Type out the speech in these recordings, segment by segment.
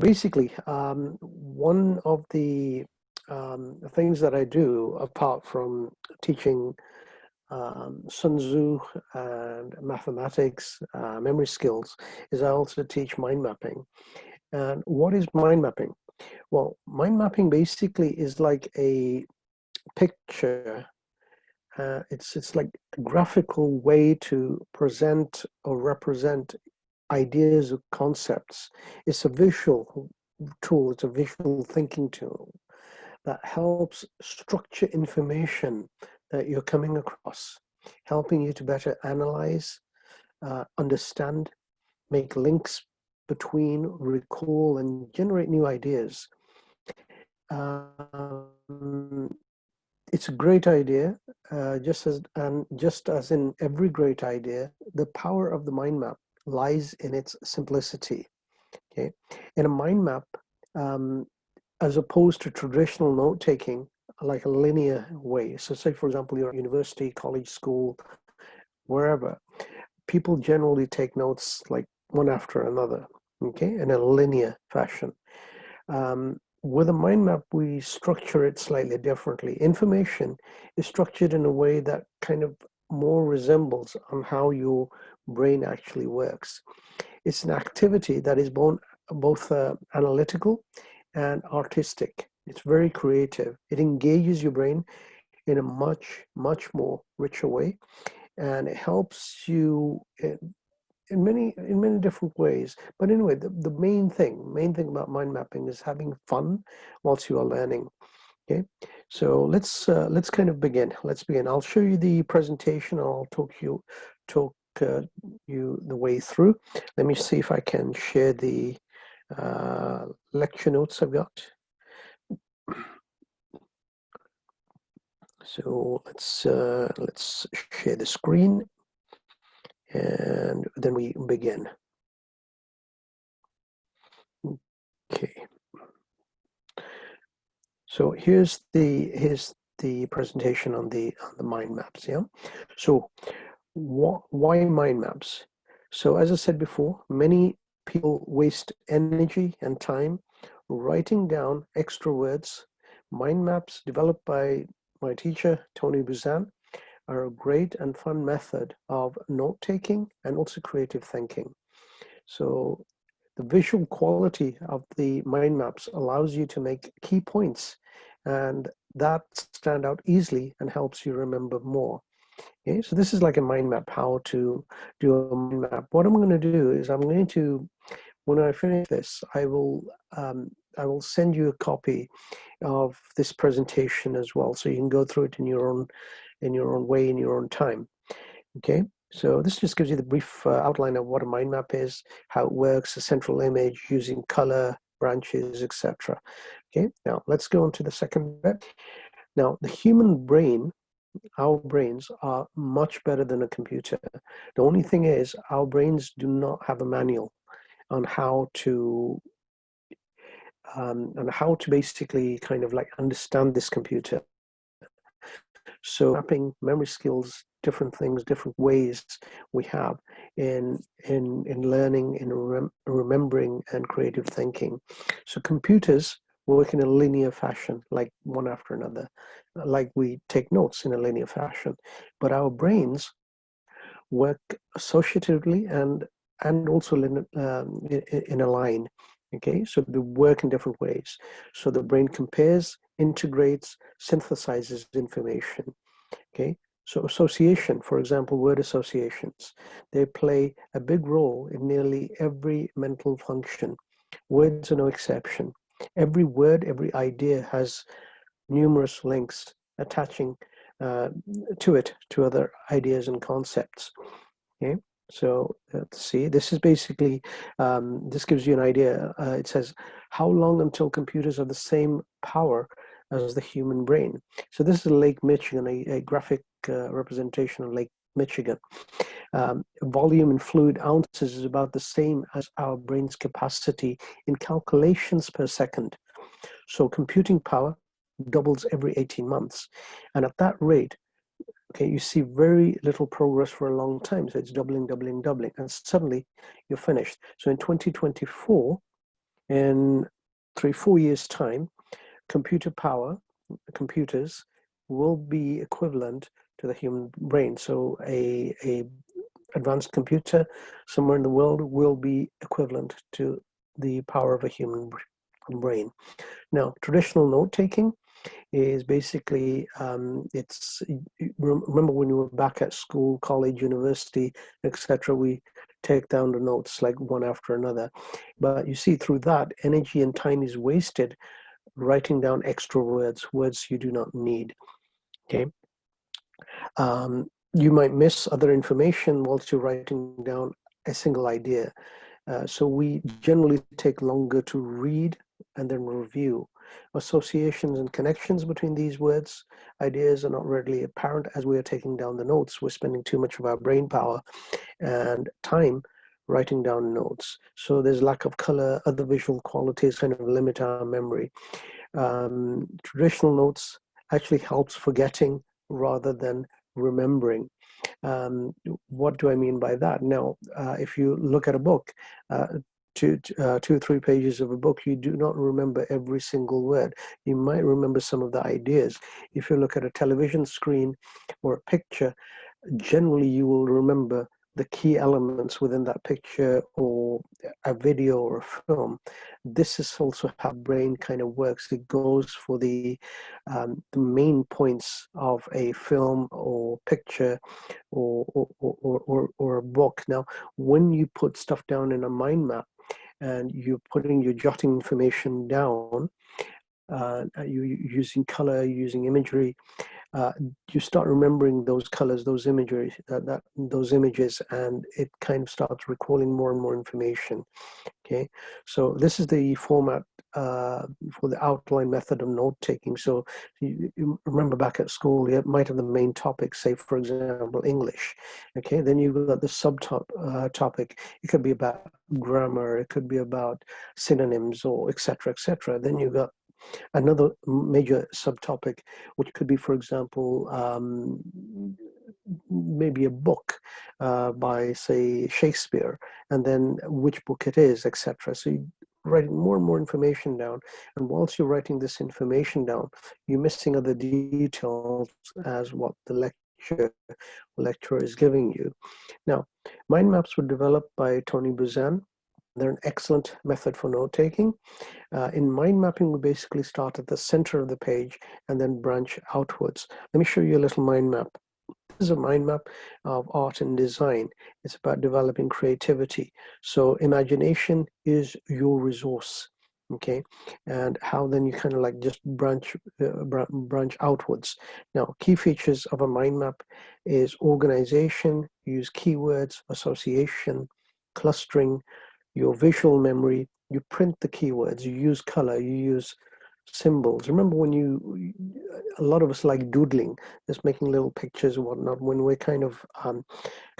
Basically, one of the things that I do, apart from teaching Sun Tzu and mathematics, memory skills, is I also teach mind mapping. And what is mind mapping? Well, mind mapping basically is like a picture. It's like a graphical way to present or represent ideas or concepts. It's a visual tool. It's a visual thinking tool that helps structure information that you're coming across, helping you to better analyze, understand, make links between, recall, and generate new ideas. Um, it's a great idea, just as in every great idea, the power of the mind map lies in its simplicity. Okay, in a mind map, um, as opposed to traditional note taking, like a linear way. So, say for example, you're at university, college, school, wherever. People generally take notes like one after another. Okay, in a linear fashion. With a mind map, we structure it slightly differently. Information is structured in a way that kind of more resembles on how your brain actually works. It's an activity that is both analytical and artistic. It's very creative. It engages your brain in a much more richer way, and it helps you in many different ways. But anyway, the main thing about mind mapping is having fun whilst you are learning. Okay, so let's kind of begin. Let's begin. I'll show you the presentation. I'll talk you the way through. Let me see if I can share the lecture notes I've got. So let's share the screen, and then we begin. Okay. So here's the presentation on the mind maps. Yeah. So why mind maps? So as I said before, many people waste energy and time writing down extra words. Mind maps developed by my teacher Tony Buzan are a great and fun method of note taking and also creative thinking. So the visual quality of the mind maps allows you to make key points, and that stand out easily and helps you remember more. Okay, so this is like a mind map, how to do a mind map. What I'm going to do is I'm going to, when I finish this, I will send you a copy of this presentation as well, so you can go through it in your own way, in your own time. Okay, so this just gives you the brief outline of what a mind map is, how it works, a central image using color, branches, etc. Okay, now let's go on to the second bit. Now, the human brain, our brains are much better than a computer. The only thing is, our brains do not have a manual on how to basically kind of like understand this computer. So mapping, memory skills, different things, different ways we have in learning, in remembering, and creative thinking. So computers work in a linear fashion, like one after another, like we take notes in a linear fashion. But our brains work associatively and also in a line. Okay, so they work in different ways. So the brain compares, integrates, synthesizes information. Okay, so association, for example, word associations, they play a big role in nearly every mental function. Words are no exception. Every word, every idea has numerous links attaching to it, to other ideas and concepts. Okay, so let's see, this is basically, this gives you an idea. It says, how long until computers have the same power as the human brain? So this is Lake Michigan, a graphic representation of Lake Michigan. Volume in fluid ounces is about the same as our brain's capacity in calculations per second. So computing power doubles every 18 months. And at that rate, okay, you see very little progress for a long time. So it's doubling, doubling, doubling, and suddenly you're finished. So in 2024, In 3-4 years time, computers will be equivalent to the human brain. So a advanced computer somewhere in the world will be equivalent to the power of a human brain. Now, traditional note taking is basically it's remember when you were back at school, college, university, etc. We take down the notes like one after another, but you see through that energy and time is wasted writing down extra words you do not need. Okay. You might miss other information whilst you're writing down a single idea. So we generally take longer to read and then review. Associations and connections between these words, ideas are not readily apparent as we are taking down the notes. We're spending too much of our brain power and time writing down notes. So there's lack of color, other visual qualities kind of limit our memory. Traditional notes actually helps forgetting rather than remembering. What do I mean by that? Now, if you look at a book, two or three pages of a book, you do not remember every single word. You might remember some of the ideas. If you look at a television screen or a picture, generally you will remember the key elements within that picture or a video or a film. This is also how brain kind of works. It goes for the main points of a film or picture or a book. Now, when you put stuff down in a mind map and you're jotting information down, you're using color, using imagery, you start remembering those colors, those imagery, those images, and it kind of starts recalling more and more information. Okay, so this is the format for the outline method of note taking. So you remember back at school, you might have the main topic, say for example English. Okay, then you've got the topic. It could be about grammar, it could be about synonyms, or etc. etc. Then you've got another major subtopic, which could be, for example, maybe a book by, say, Shakespeare, and then which book it is, etc. So you writing more and more information down, and whilst you're writing this information down, you're missing other details as what the lecturer is giving you. Now, mind maps were developed by Tony Buzan. They're an excellent method for note taking. In mind mapping, we basically start at the center of the page and then branch outwards. Let me show you a little mind map. This is a mind map of art and design. It's about developing creativity. So imagination is your resource, okay? And how then you kind of like just branch outwards. Now, key features of a mind map is organization, use keywords, association, clustering, your visual memory, you print the keywords, you use color, you use symbols. Remember when a lot of us like doodling, just making little pictures and whatnot, when we're kind of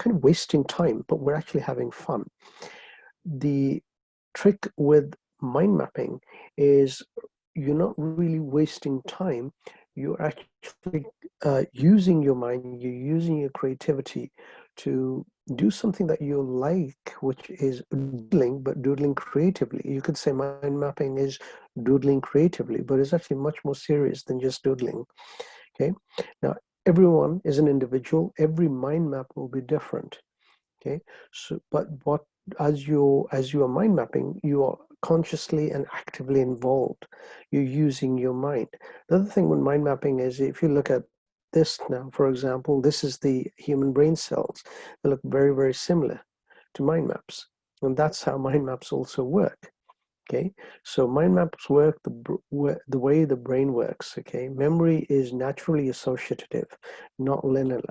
wasting time, but we're actually having fun. The trick with mind mapping is you're not really wasting time. You're actually using your mind, you're using your creativity to do something that you like, which is doodling, but doodling creatively. You could say mind mapping is doodling creatively, but it's actually much more serious than just doodling. Okay. Now, everyone is an individual. Every mind map will be different. Okay. So, but as you are mind mapping, you are consciously and actively involved. You're using your mind. The other thing with mind mapping is if you look at this now, for example, this is the human brain cells. They look very, very similar to mind maps. And that's how mind maps also work. Okay, so mind maps work the way the brain works. Okay, memory is naturally associative, not linear.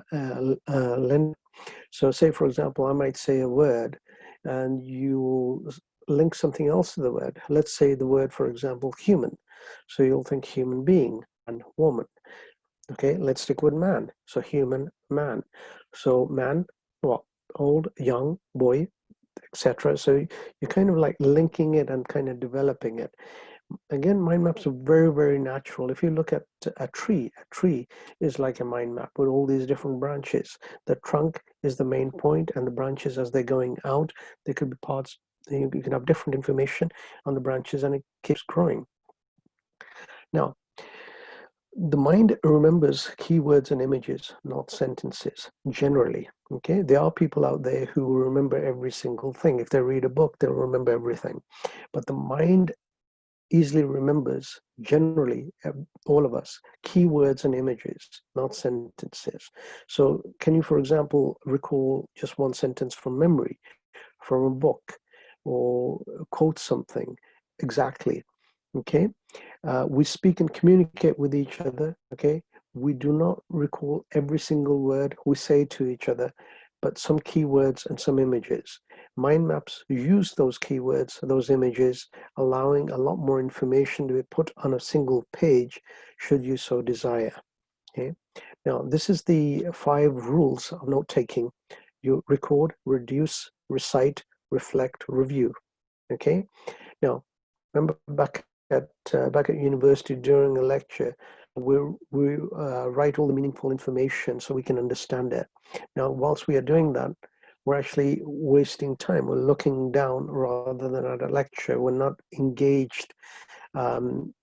So say, for example, I might say a word and you link something else to the word. Let's say the word, for example, human. So you'll think human being and woman. Okay, let's stick with man. So human, man. So man, what? Old, young, boy, etc. So you're kind of like linking it and kind of developing it. Again, mind maps are very, very natural. If you look at a tree is like a mind map with all these different branches. The trunk is the main point, and the branches, as they're going out, they could be parts You can have different information on the branches, and it keeps growing. Now, the mind remembers keywords and images, not sentences, generally. Okay, there are people out there who remember every single thing. If they read a book, they'll remember everything. But the mind easily remembers, generally, all of us, keywords and images, not sentences. So can you, for example, recall just one sentence from memory, from a book, or quote something exactly? Okay, we speak and communicate with each other. Okay, we do not recall every single word we say to each other, but some keywords and some images. Mind maps use those keywords, those images, allowing a lot more information to be put on a single page, should you so desire. Okay, now this is the 5 rules of note taking. You record, reduce, recite, reflect, review. Okay, now remember back at university during a lecture, we write all the meaningful information so we can understand it. Now, whilst we are doing that, we're actually wasting time. We're looking down rather than at a lecture. We're not engaged um,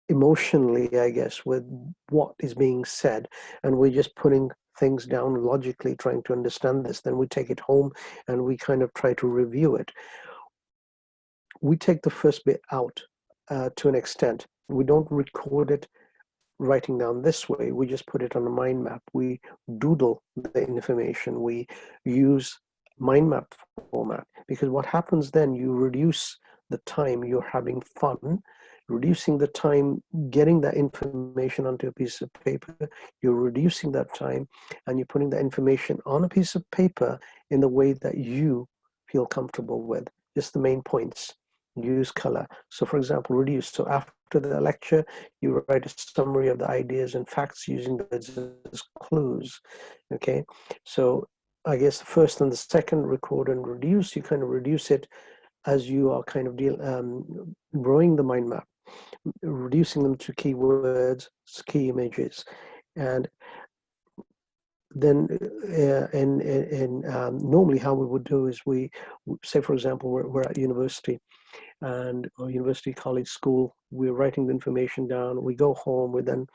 emotionally, I guess, with what is being said, and we're just putting things down logically, trying to understand this. Then we take it home and we kind of try to review it. We take the first bit out to an extent. We don't record it writing down this way. We just put it on a mind map. We doodle the information. We use mind map format, because what happens then, you reduce the time you're having fun, reducing the time getting that information onto a piece of paper. You're reducing that time, and you're putting that information on a piece of paper in the way that you feel comfortable with. Just the main points. Use color. So for example, reduce. So after the lecture, you write a summary of the ideas and facts using those as clues. Okay, so I guess the first and the second, record and reduce, you kind of reduce it as you are kind of growing the mind map, reducing them to keywords, key images. And then normally how we would do is, we say, for example, we're at university, or university, college, school, we're writing the information down, we go home, we then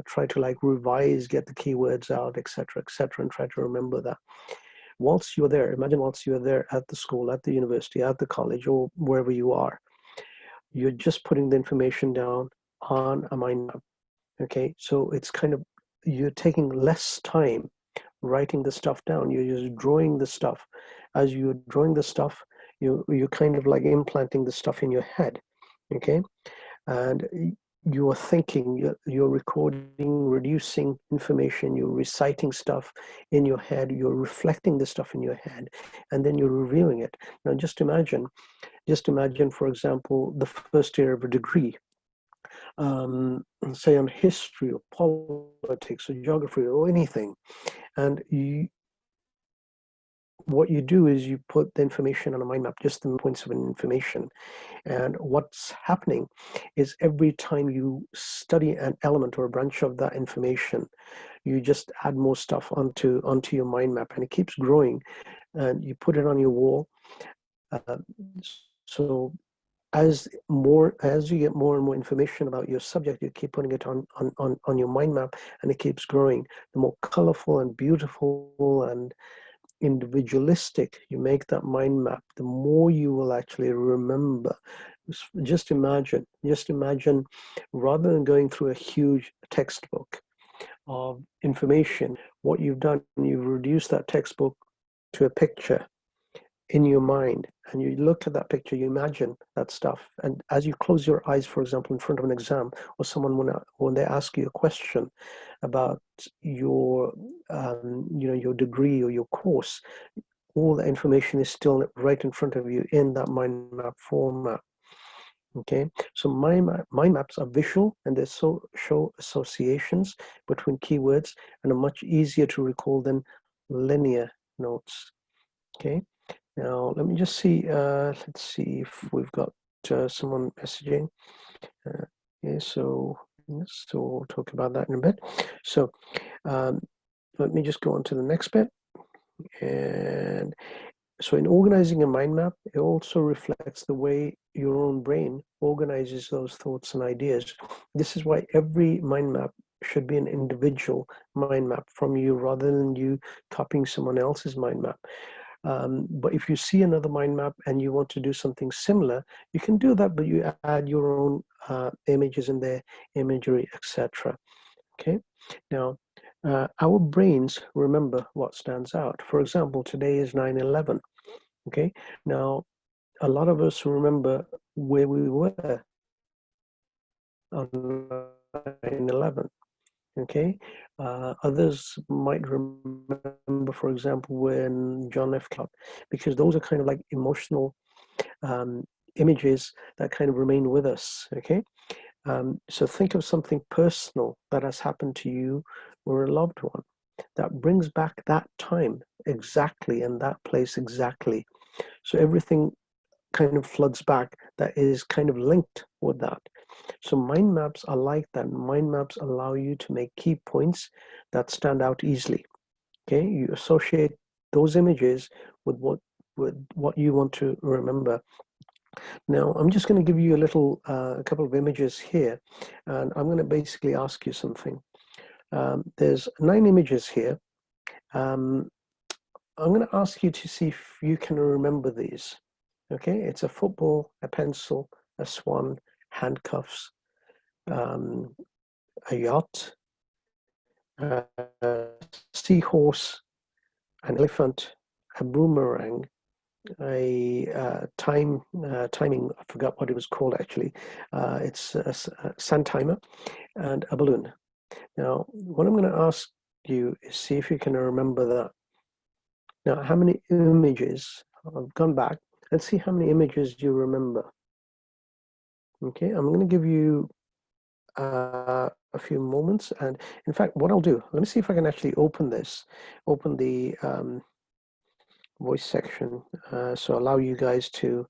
try to like revise, get the keywords out, etc., and try to remember that. Whilst you're there, imagine whilst you're there at the school, at the university, at the college, or wherever you are, you're just putting the information down on a mind map. Okay, so it's kind of, you're taking less time writing the stuff down. You're just drawing the stuff. As you're drawing the stuff, you're kind of like implanting the stuff in your head. Okay, and you're thinking, you're recording, reducing information, you're reciting stuff in your head, you're reflecting the stuff in your head, and then you're reviewing it. Now just imagine, for example, the first year of a degree, say on history or politics or geography or anything, and what you do is you put the information on a mind map, just the points of information. And what's happening is, every time you study an element or a branch of that information, you just add more stuff onto your mind map, and it keeps growing, and you put it on your wall. Uh, so as you get more and more information about your subject, you keep putting it on your mind map, and it keeps growing. The more colorful and beautiful and individualistic you make that mind map, the more you will actually remember. Just imagine, rather than going through a huge textbook of information, what you've done, you've reduced that textbook to a picture in your mind, and you look at that picture, you imagine that stuff, and as you close your eyes, for example, in front of an exam, or someone, when they ask you a question about your your degree or your course, all the information is still right in front of you in that mind map format. Okay, so mind maps are visual, and they show associations between keywords, and are much easier to recall than linear notes. Okay, now let me just see. Let's see if we've got someone messaging. Okay, so we'll talk about that in a bit. So let me just go on to the next bit. And So in organizing a mind map, it also reflects the way your own brain organizes those thoughts and ideas. This is why every mind map should be an individual mind map from you rather than you copying someone else's mind map. But if you see another mind map and you want to do something similar, you can do that, but you add your own images in there, imagery, etc. Okay. Now, our brains remember what stands out. For example, today is 9/11. Okay. Now, a lot of us remember where we were on 9/11. Okay. Others might remember, for example, when John F. Clark, because those are kind of like emotional um, images that kind of remain with us. Okay. So think of something personal that has happened to you or a loved one that brings back that time exactly and that place exactly. So everything kind of floods back that is kind of linked with that. So mind maps are like that. Mind maps allow you to make key points that stand out easily. Okay, you associate those images with what you want to remember. Now, I'm just going to give you a couple of images here, and I'm going to basically ask you something. There's 9 images here. Um, I'm going to ask you to see if you can remember these. Okay, it's a football, a pencil, a swan, handcuffs, um, a yacht, a seahorse, an elephant, a boomerang, a timing. I forgot what it was called actually. It's a sun timer and a balloon. Now, what I'm going to ask you is see if you can remember that. Now, how many images? I've gone back. Let's see how many images you remember. Okay, I'm going to give you a few moments, and in fact, what I'll do. Let me see if I can actually open this. Open the voice section, so allow you guys to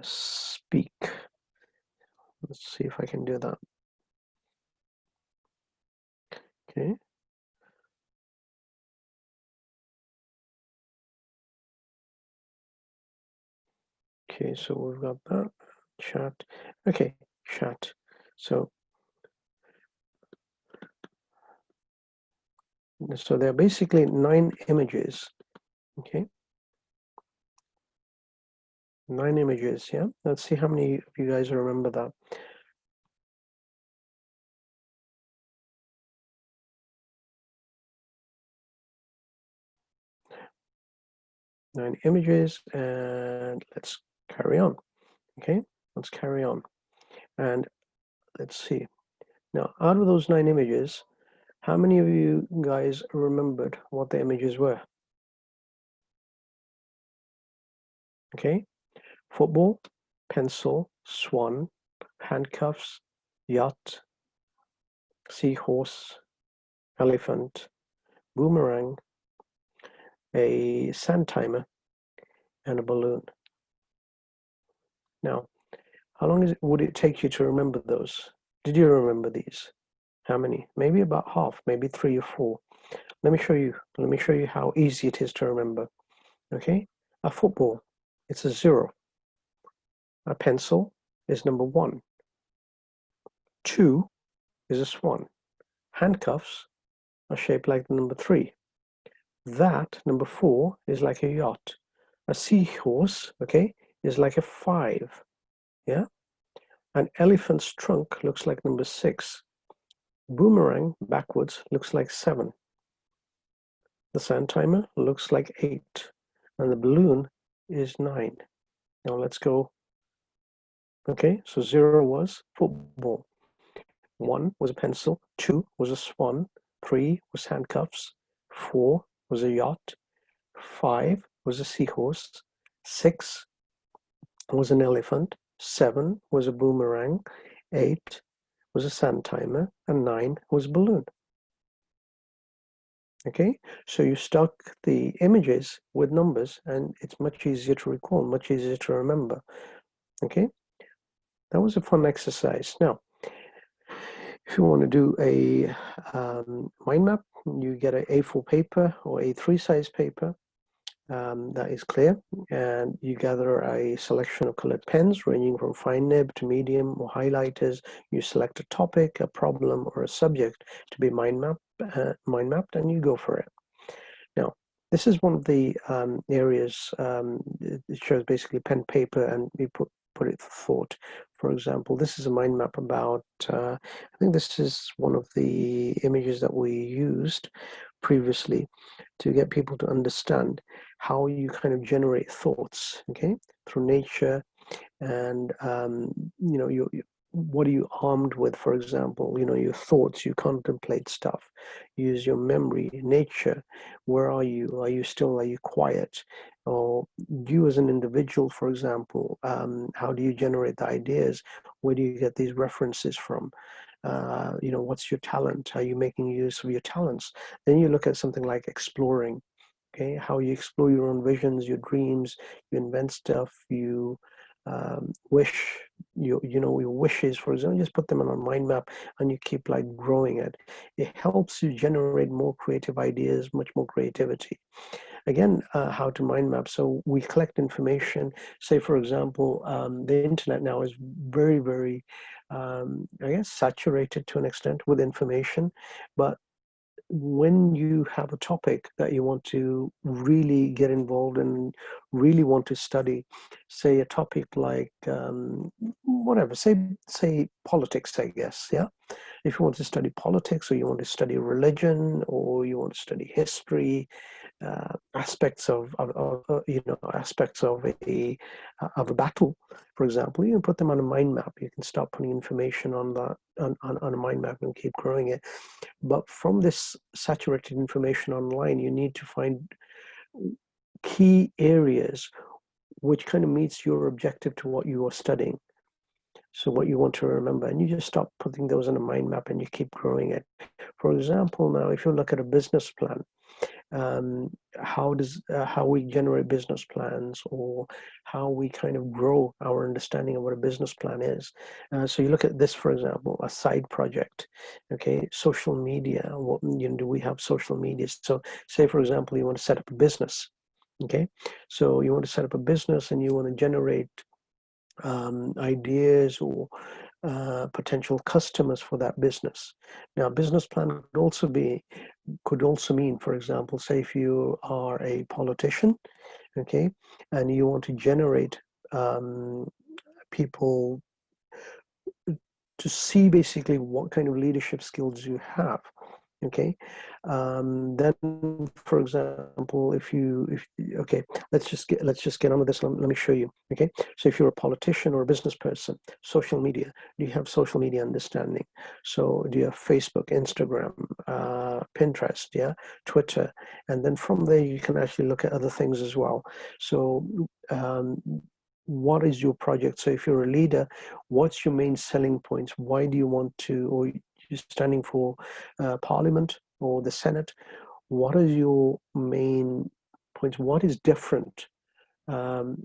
speak. Let's see if I can do that. Okay. Okay, so we've got that chat. Okay, chat. So there are basically 9 images. Okay. 9 images, yeah. Let's see how many of you guys remember that. Nine images, and let's carry on. Okay, let's carry on. And let's see. Now, out of those 9 images, how many of you guys remembered what the images were? Okay, football, pencil, swan, handcuffs, yacht, seahorse, elephant, boomerang, a sand timer, and a balloon. Now, how long would it take you to remember those? Did you remember these? How many? Maybe about half, maybe 3 or 4. Let me show you. Let me show you how easy it is to remember. Okay, a football, it's a 0. A pencil is number 1. 2 is a swan. Handcuffs are shaped like the number 3. That, number 4, is like a yacht. A seahorse, okay, is like a 5. Yeah? An elephant's trunk looks like number 6. Boomerang backwards looks like 7. The sand timer looks like 8. And the balloon is 9. Now let's go. Okay, so 0 was football. 1 was a pencil. 2 was a swan. 3 was handcuffs. 4 was a yacht. 5 was a seahorse. 6 was an elephant. 7 was a boomerang. 8 was a sand timer. And 9 was a balloon. Okay, so you stuck the images with numbers and it's much easier to recall, much easier to remember. Okay, that was a fun exercise. Now, if you want to do a mind map, you get an A4 paper or A3 size paper, that is clear, and you gather a selection of colored pens ranging from fine nib to medium or highlighters. You select a topic, a problem, or a subject to be mind mapped, and you go for it. Now, this is one of the areas. It shows basically pen, paper, and we put it for thought. For example, this is a mind map about. I think this is one of the images that we used previously to get people to understand how you kind of generate thoughts, okay, through nature. And what are you armed with? For example, your thoughts. You contemplate stuff, use your memory, nature. Where are you? Are you still? Are you quiet? Or you as an individual, for example, how do you generate the ideas? Where do you get these references from? What's your talent? Are you making use of your talents? Then you look at something like exploring, okay, how you explore your own visions, your dreams. You invent stuff, you wish, your wishes, for example. Just put them on a mind map, and you keep like growing it. It helps you generate more creative ideas, much more creativity. Again, how to mind map. So we collect information. Say, for example, the internet now is very, very I guess saturated to an extent with information. But when you have a topic that you want to really get involved in, really want to study, say a topic like whatever, say politics, I guess, yeah. If you want to study politics, or you want to study religion, or you want to study history, aspects aspects of a battle, for example, you can put them on a mind map. You can start putting information on that on a mind map and keep growing it. But from this saturated information online, you need to find key areas which kind of meets your objective to what you are studying. So what you want to remember, and you just start putting those on a mind map, and you keep growing it. For example, now if you look at a business plan, how we generate business plans, or how we kind of grow our understanding of what a business plan is. So you look at this, for example, a side project, okay, social media. What, do we have social media? So say, for example, you want to set up a business, okay, so you want to set up a business, and you want to generate ideas, or potential customers for that business. Now, business plan could also mean, for example, say if you are a politician, okay, and you want to generate people to see basically what kind of leadership skills you have, okay. Then, for example, if okay, let's just get on with this. Let me show you, okay. So if you're a politician or a business person, social media, do you have social media understanding? So do you have Facebook, Instagram, Pinterest, yeah, Twitter? And then from there you can actually look at other things as well. So what is your project? So if you're a leader, what's your main selling points? Why do you want to, or you're standing for Parliament or the Senate? What are your main points? What is different um,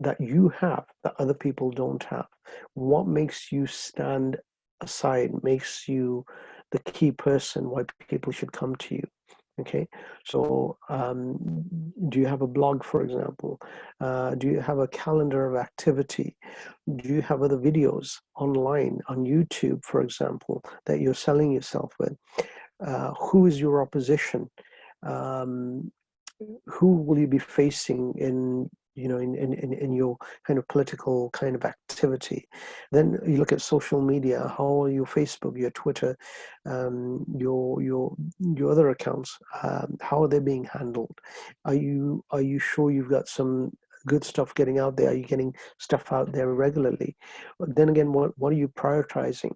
that you have that other people don't have? What makes you stand aside, makes you the key person why people should come to you? Okay, so do you have a blog, for example? Do you have a calendar of activity? Do you have other videos online on YouTube, for example, that you're selling yourself with? Who is your opposition? Um, who will you be facing in your kind of political kind of activity? Then you look at social media. How are your Facebook, your Twitter, your other accounts? How are they being handled? Are you sure you've got some good stuff getting out there? Are you getting stuff out there regularly? Then again, what are you prioritizing,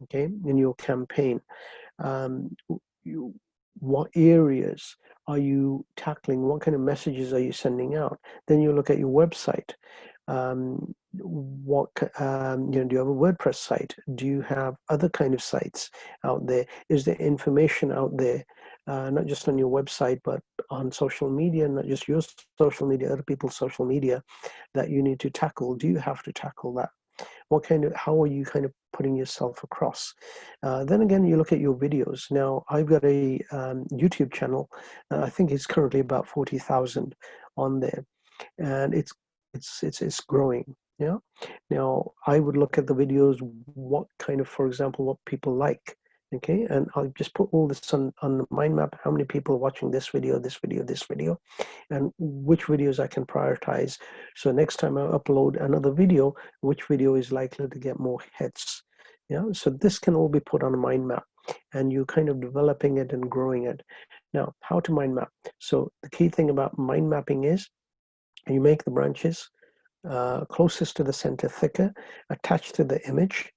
okay, in your campaign? um, what areas are you tackling? What kind of messages are you sending out? Then you look at your website. Do you have a WordPress site? Do you have other kind of sites out there? Is there information out there, not just on your website, but on social media, not just your social media, other people's social media, that you need to tackle? Do you have to tackle that? how are you kind of putting yourself across? Then again, you look at your videos. Now, I've got a YouTube channel. I think it's currently about 40,000 on there, and it's growing. Yeah. Now, I would look at the videos, what kind of, for example, what people like. Okay, and I'll just put all this on the mind map. How many people are watching this video, this video, this video, and which videos I can prioritize. So next time I upload another video, which video is likely to get more hits. Yeah, so this can all be put on a mind map, and you kind of developing it and growing it. Now, how to mind map? So the key thing about mind mapping is you make the branches closest to the center thicker, attached to the image.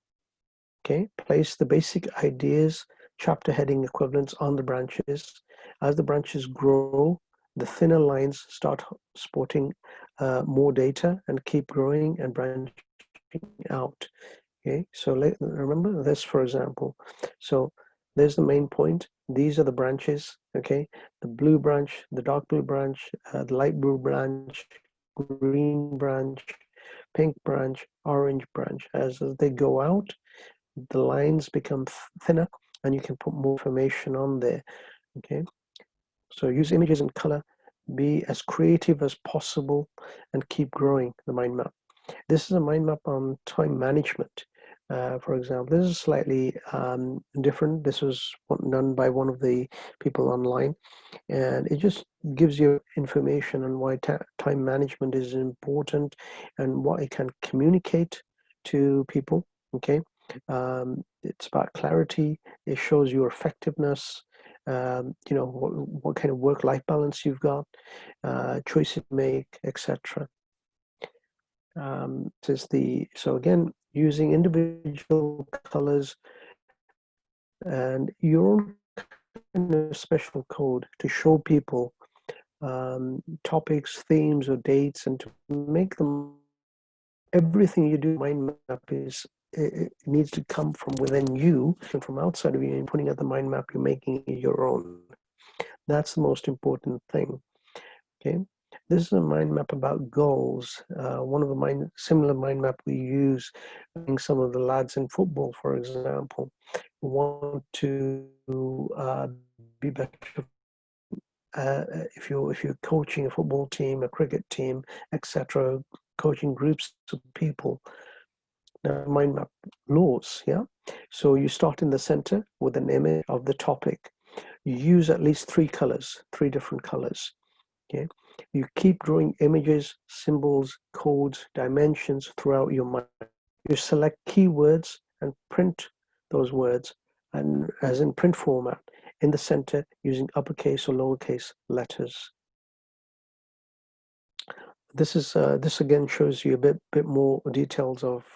Okay, place the basic ideas, chapter heading equivalents on the branches. As the branches grow, the thinner lines start sporting more data and keep growing and branching out. Okay, so remember this, for example. So there's the main point. These are the branches. Okay, the blue branch, the dark blue branch, the light blue branch, green branch, pink branch, orange branch. As they go out, the lines become thinner and you can put more information on there. Okay, so use images and color, be as creative as possible, and keep growing the mind map. This is a mind map on time management. For example, this is slightly different. This was done by one of the people online, and it just gives you information on why time management is important and what it can communicate to people. Okay, it's about clarity. It shows your effectiveness. You know what kind of work-life balance you've got, choices to make, etc. So again, using individual colors and your kind of special code to show people topics, themes, or dates, and to make them, everything you do mind map is, it needs to come from within you and from outside of you, and putting out the mind map, you're making it your own. That's the most important thing. Okay, this is a mind map about goals. One of the similar mind map we use, some of the lads in football, for example, want to be better. If you're coaching a football team, a cricket team, etc., coaching groups of people, now mind map laws. Yeah, so you start in the center with an image of the topic. You use at least three different colors. Okay, you keep drawing images, symbols, codes, dimensions throughout your mind. You select keywords and print those words, and as in print format, in the center using uppercase or lowercase letters. This again shows you a bit more details of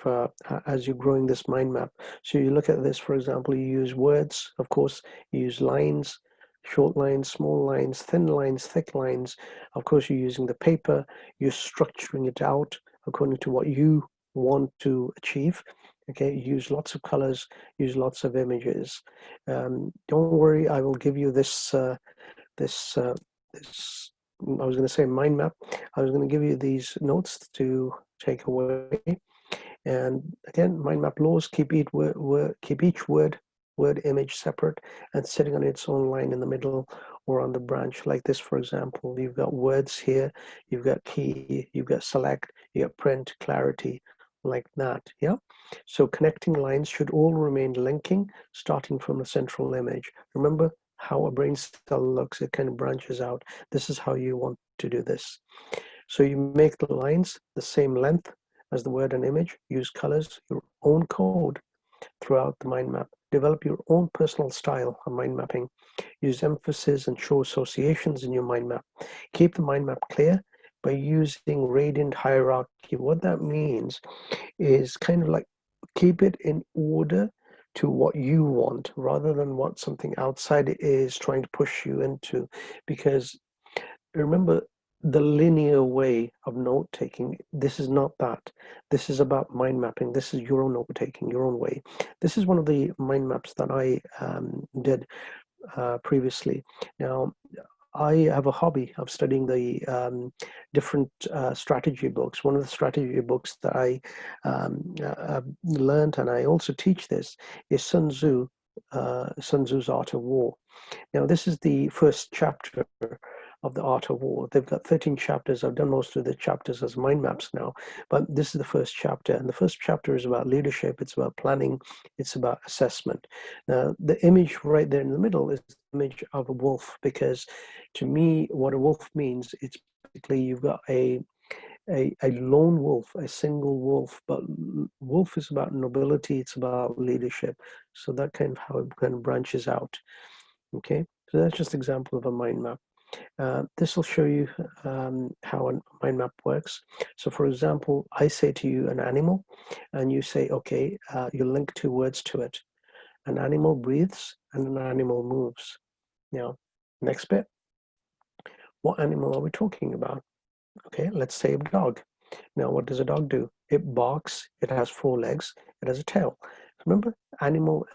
as you're growing this mind map. So you look at this, for example, you use words, of course, you use lines, short lines, small lines, thin lines, thick lines. Of course, you're using the paper, you're structuring it out according to what you want to achieve. Okay, use lots of colors, use lots of images. Don't worry, I will give you this this I was going to say mind map. I was going to give you these notes to take away. And again, mind map laws: keep each word image separate and sitting on its own line in the middle or on the branch. Like this, for example, you've got words here, you've got key, you've got select, you got print, clarity, like that. Yeah. So connecting lines should all remain linking, starting from the central image. Remember how a brain cell looks, it kind of branches out. This is how you want to do this. So you make the lines the same length as the word and image, use colors, your own code throughout the mind map. Develop your own personal style of mind mapping. Use emphasis and show associations in your mind map. Keep the mind map clear by using radiant hierarchy. What that means is kind of like keep it in order to what you want rather than what something outside is trying to push you into. Because remember, the linear way of note taking, this is not that. This is about mind mapping. This is your own note taking, your own way. This is one of the mind maps that I did previously. Now, I have a hobby of studying the different strategy books. One of the strategy books that I learned, and I also teach this, is Sun Tzu, Sun Tzu's Art of War. Now, this is the first chapter of the Art of War. They've got 13 chapters. I've done most of the chapters as mind maps now, but this is the first chapter. And the first chapter is about leadership, it's about planning, it's about assessment. Now, the image right there in the middle is the image of a wolf, because to me, what a wolf means, it's basically you've got a lone wolf, a single wolf, but wolf is about nobility, it's about leadership. So that kind of how it kind of branches out. Okay, so that's just an example of a mind map. This will show you how a mind map works. So for example, I say to you an animal, and you say, okay, you link two words to it. An animal breathes and an animal moves. Now, next bit, what animal are we talking about? Okay, let's say a dog. Now, what does a dog do? It barks, it has four legs, it has a tail. Remember, animal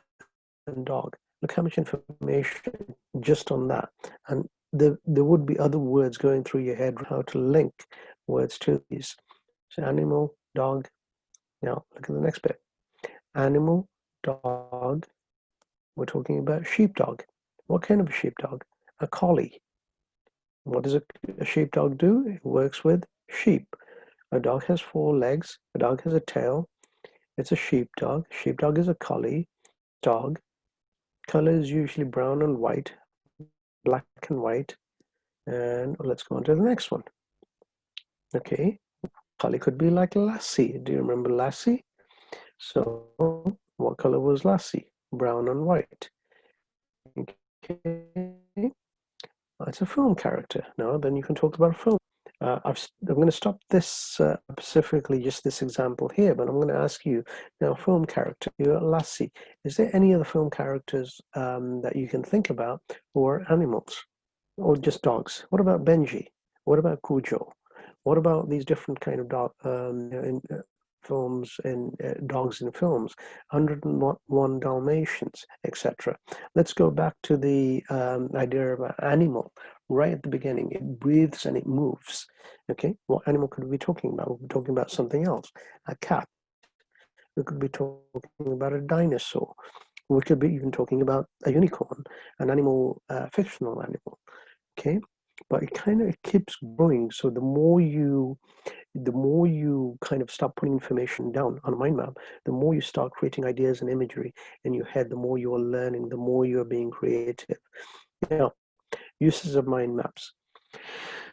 and dog. Look how much information just on that. And there would be other words going through your head, how to link words to these. So animal, dog. Now, look at the next bit. Animal, dog. We're talking about sheepdog. What kind of a sheepdog? A collie. What does a sheepdog do? It works with sheep. A dog has four legs. A dog has a tail. It's a sheepdog. Sheepdog is a collie. Dog. Color is usually brown and white, black and white. And let's go on to the next one. Okay. Collie could be like Lassie. Do you remember Lassie? So what color was Lassie? Brown and white. Okay. It's a film character. Now, then you can talk about a film. I'm going to stop this specifically just this example here, but I'm going to ask you now, film character, you're Lassie. Is there any other film characters that you can think about, or animals, or just dogs? What about Benji? What about Cujo? What about these different kind of dog in films and dogs in films? 101 Dalmatians, etc. Let's go back to the idea of an animal. Right at the beginning, it breathes and it moves. Okay, what animal could we be talking about? We'll be talking about something else. A cat. We could be talking about a dinosaur. We could be even talking about a unicorn, an animal, fictional animal. Okay, but it kind of keeps growing. So the more you kind of start putting information down on a mind map, the more you start creating ideas and imagery in your head, the more you are learning, the more you are being creative. Now, uses of mind maps.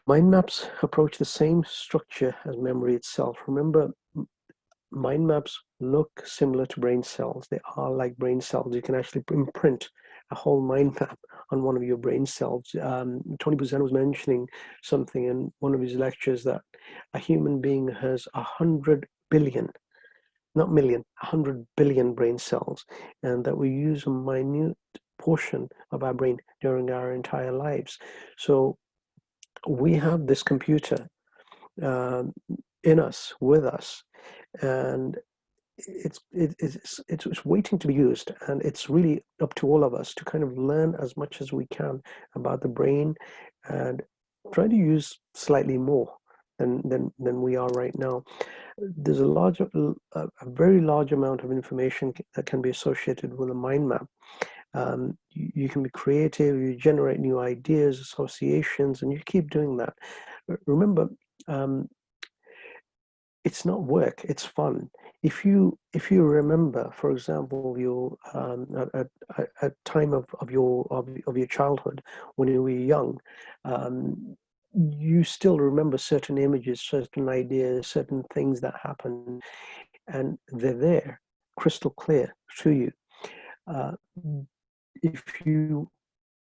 Mind maps approach the same structure as memory itself. Remember, mind maps look similar to brain cells. They are like brain cells. You can actually imprint a whole mind map on one of your brain cells. Tony Buzan was mentioning something in one of his lectures that a human being has 100 billion, not million, 100 billion brain cells, and that we use a minute portion of our brain during our entire lives. So we have this computer in us, with us, and it's waiting to be used, and it's really up to all of us to kind of learn as much as we can about the brain and try to use slightly more than we are right now. There's a very large amount of information that can be associated with a mind map. You can be creative, you generate new ideas, associations, and you keep doing that. Remember, it's not work, it's fun. If you remember, for example, your a time of your childhood when you were young, you still remember certain images, certain ideas, certain things that happen, and they're there, crystal clear to you. If you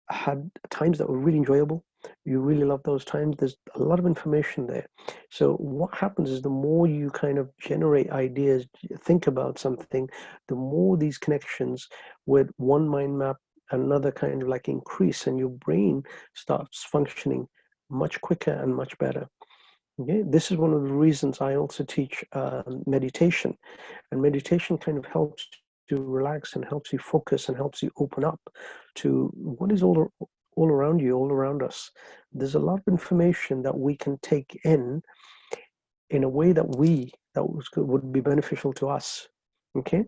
had times that were really enjoyable, you really love those times, there's a lot of information there. So what happens is the more you kind of generate ideas, think about something, the more these connections with one mind map, another kind of like increase, and your brain starts functioning much quicker and much better. Okay, this is one of the reasons I also teach meditation, and meditation kind of helps to relax and helps you focus and helps you open up to all around you, all around us. There's a lot of information that we can take in a way that would be beneficial to us. Okay.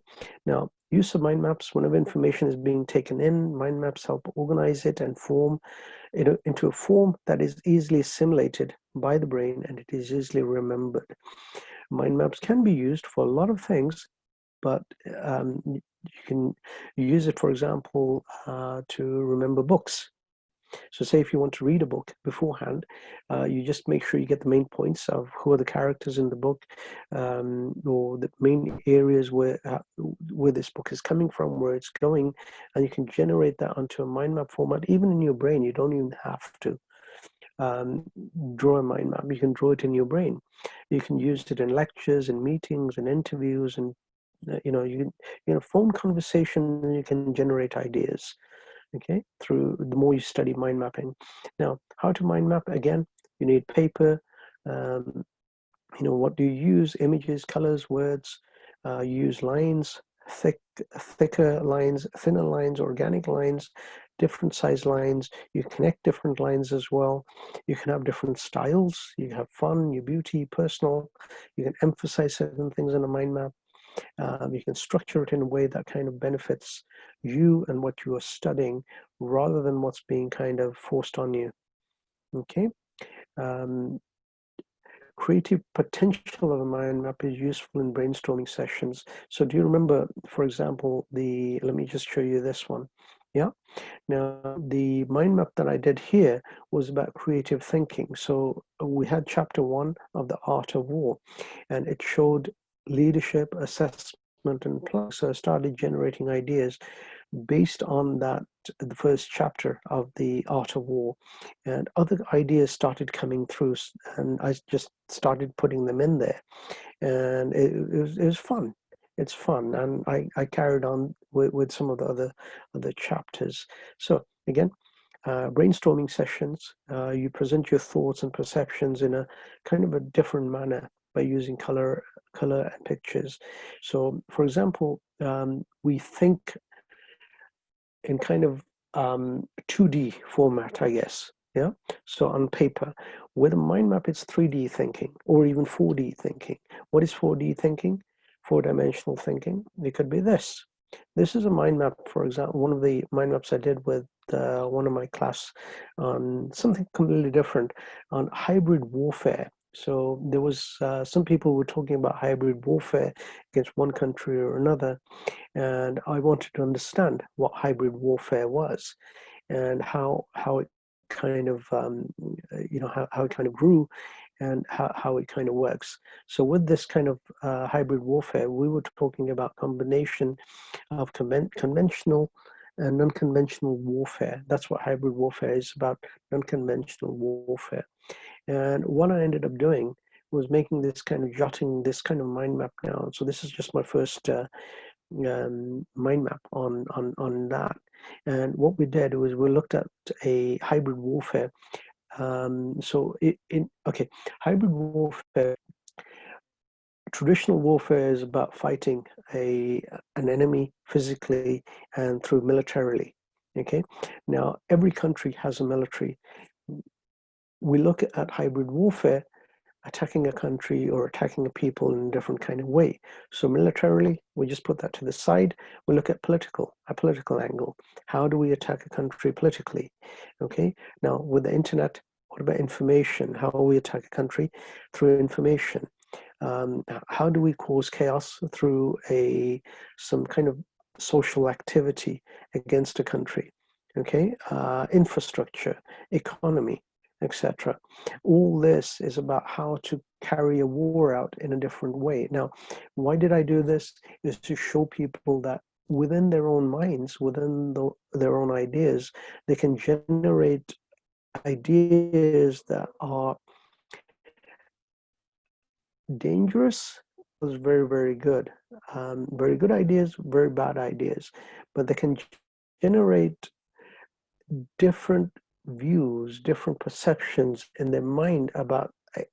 Now, use of mind maps, whenever information is being taken in, mind maps help organize it and form it into a form that is easily assimilated by the brain, and it is easily remembered. Mind maps can be used for a lot of things, but you can use it, for example, to remember books. So say if you want to read a book beforehand, you just make sure you get the main points of who are the characters in the book, or the main areas where this book is coming from, where it's going, and you can generate that onto a mind map format, even in your brain. You don't even have to draw a mind map. You can draw it in your brain. You can use it in lectures, in meetings, in interviews, and you can phone conversation, and you can generate ideas. Okay, through the more you study mind mapping. Now, how to mind map? Again, you need paper. What do you use? Images, colors, words. You use lines, thicker lines, thinner lines, organic lines, different size lines. You connect different lines as well. You can have different styles. You have fun, your beauty, personal. You can emphasize certain things in a mind map. You can structure it in a way that kind of benefits you and what you are studying, rather than what's being kind of forced on you. Okay. Creative potential of a mind map is useful in brainstorming sessions. So do you remember, for example, let me just show you this one. Yeah. Now, the mind map that I did here was about creative thinking. So we had chapter 1 of the Art of War, and it showed leadership, assessment, and planning. So I started generating ideas based on that, the first chapter of the Art of War, and other ideas started coming through, and I just started putting them in there, and it was fun. It's fun, and I carried on with some of the other chapters. So again, brainstorming sessions, you present your thoughts and perceptions in a kind of a different manner by using color and pictures. So for example, we think in kind of 2D format, I guess. Yeah. So on paper, with a mind map, it's 3D thinking, or even 4D thinking. What is 4D thinking? Four-dimensional thinking. It could be this. This is a mind map, for example, one of the mind maps I did with one of my class on something completely different, on hybrid warfare. So there was some people were talking about hybrid warfare against one country or another, and I wanted to understand what hybrid warfare was, and how it kind of how it kind of grew, and how it kind of works. So with this kind of hybrid warfare, we were talking about combination of conventional and non-conventional warfare. That's what hybrid warfare is about, non-conventional warfare. And what I ended up doing was making this kind of jotting this kind of mind map down. So this is just my first mind map on that. And what we did was we looked at a hybrid warfare. Hybrid warfare. Traditional warfare is about fighting an enemy physically and through militarily. Okay. Now every country has a military. We look at hybrid warfare, attacking a country or attacking a people in a different kind of way. So militarily, we just put that to the side. We look at a political angle. How do we attack a country politically? Okay. Now with the internet, what about information? How do we attack a country? Through information. How do we cause chaos? Through some kind of social activity against a country. Okay. Infrastructure, economy, etc. All this is about how to carry a war out in a different way. Now, why did I do this? Is to show people that within their own minds, within their own ideas, they can generate ideas that are dangerous. Was very, very good. Very good ideas, very bad ideas, but they can generate different views, different perceptions in their mind about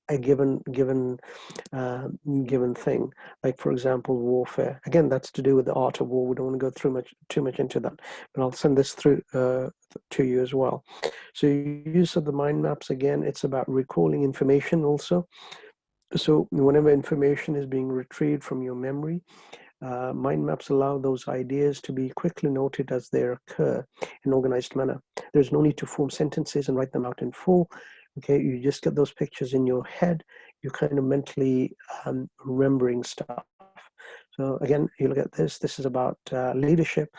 a given thing. Like, for example, warfare. Again, that's to do with the art of war. We don't want to go through too much into that, but I'll send this through to you as well. So use of the mind maps, again, it's about recalling information also. So whenever information is being retrieved from your memory, mind maps allow those ideas to be quickly noted as they occur in organized manner. There's no need to form sentences and write them out in full. Okay, you just get those pictures in your head. You're kind of mentally remembering stuff. So again, you look at this. This is about leadership,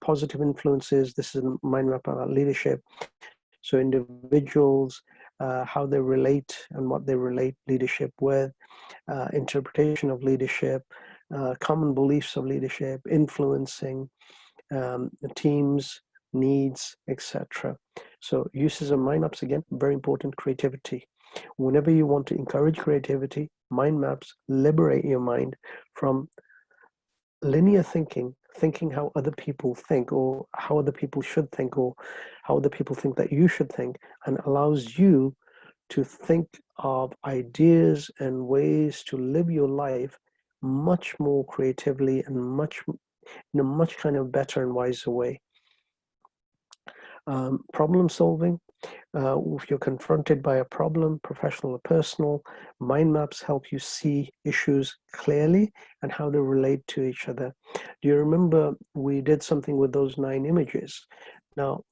positive influences. This is a mind map about leadership. So individuals, how they relate and what they relate leadership with, interpretation of leadership, common beliefs of leadership, influencing teams, needs, etc. So uses of mind maps, again, very important. Creativity. Whenever you want to encourage creativity, mind maps liberate your mind from linear thinking how other people think, or how other people should think, or how other people think that you should think, and allows you to think of ideas and ways to live your life much more creatively and in a much kind of better and wiser way. Problem solving. If you're confronted by a problem, professional or personal, mind maps help you see issues clearly and how they relate to each other. Do you remember we did something with those 9 images? Now,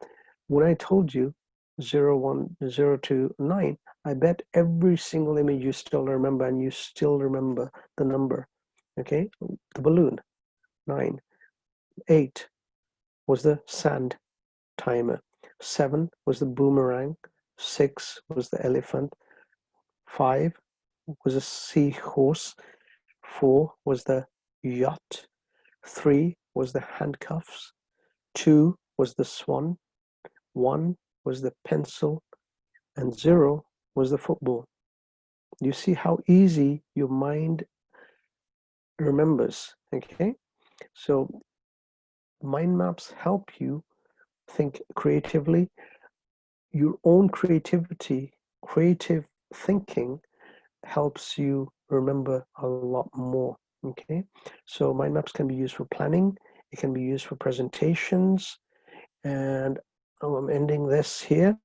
when I told you 0, 1, 0, 2, 9, I bet every single image you still remember, and you still remember the number. Okay, the balloon, 9. 8 was the sand timer. 7 was the boomerang. 6 was the elephant. 5 was a seahorse. 4 was the yacht. 3 was the handcuffs. 2 was the swan. 1 was the pencil. And 0 was the football. You see how easy your mind remembers. Okay, so mind maps help you think creatively. Your own creative thinking helps you remember a lot more. Okay, so mind maps can be used for planning. It can be used for presentations. And I'm ending this here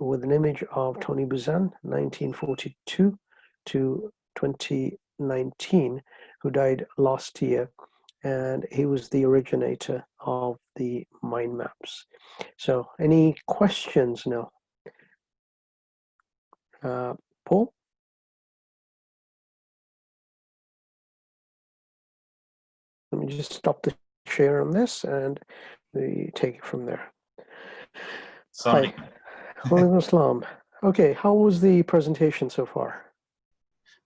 with an image of Tony Buzan, 1942 to 2019, who died last year. And he was the originator of the mind maps. So any questions now? Paul? Let me just stop the share on this and we take it from there. Sorry. Hi. Walaikum Assalam. Okay, how was the presentation so far?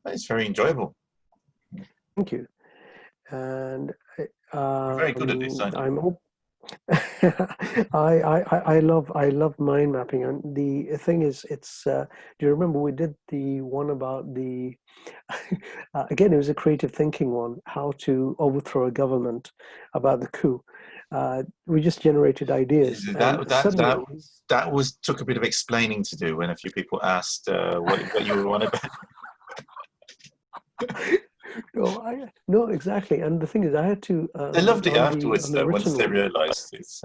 It's very enjoyable. Thank you. And You're very good at this, aren't you? I love mind mapping, and the thing is, it's do you remember we did the one about the again, it was a creative thinking one, how to overthrow a government, about the coup. We just generated ideas, and suddenly that took a bit of explaining to do when a few people asked what you were on about. No, exactly. And the thing is, I had to. They loved it afterwards, though, once they realised it's.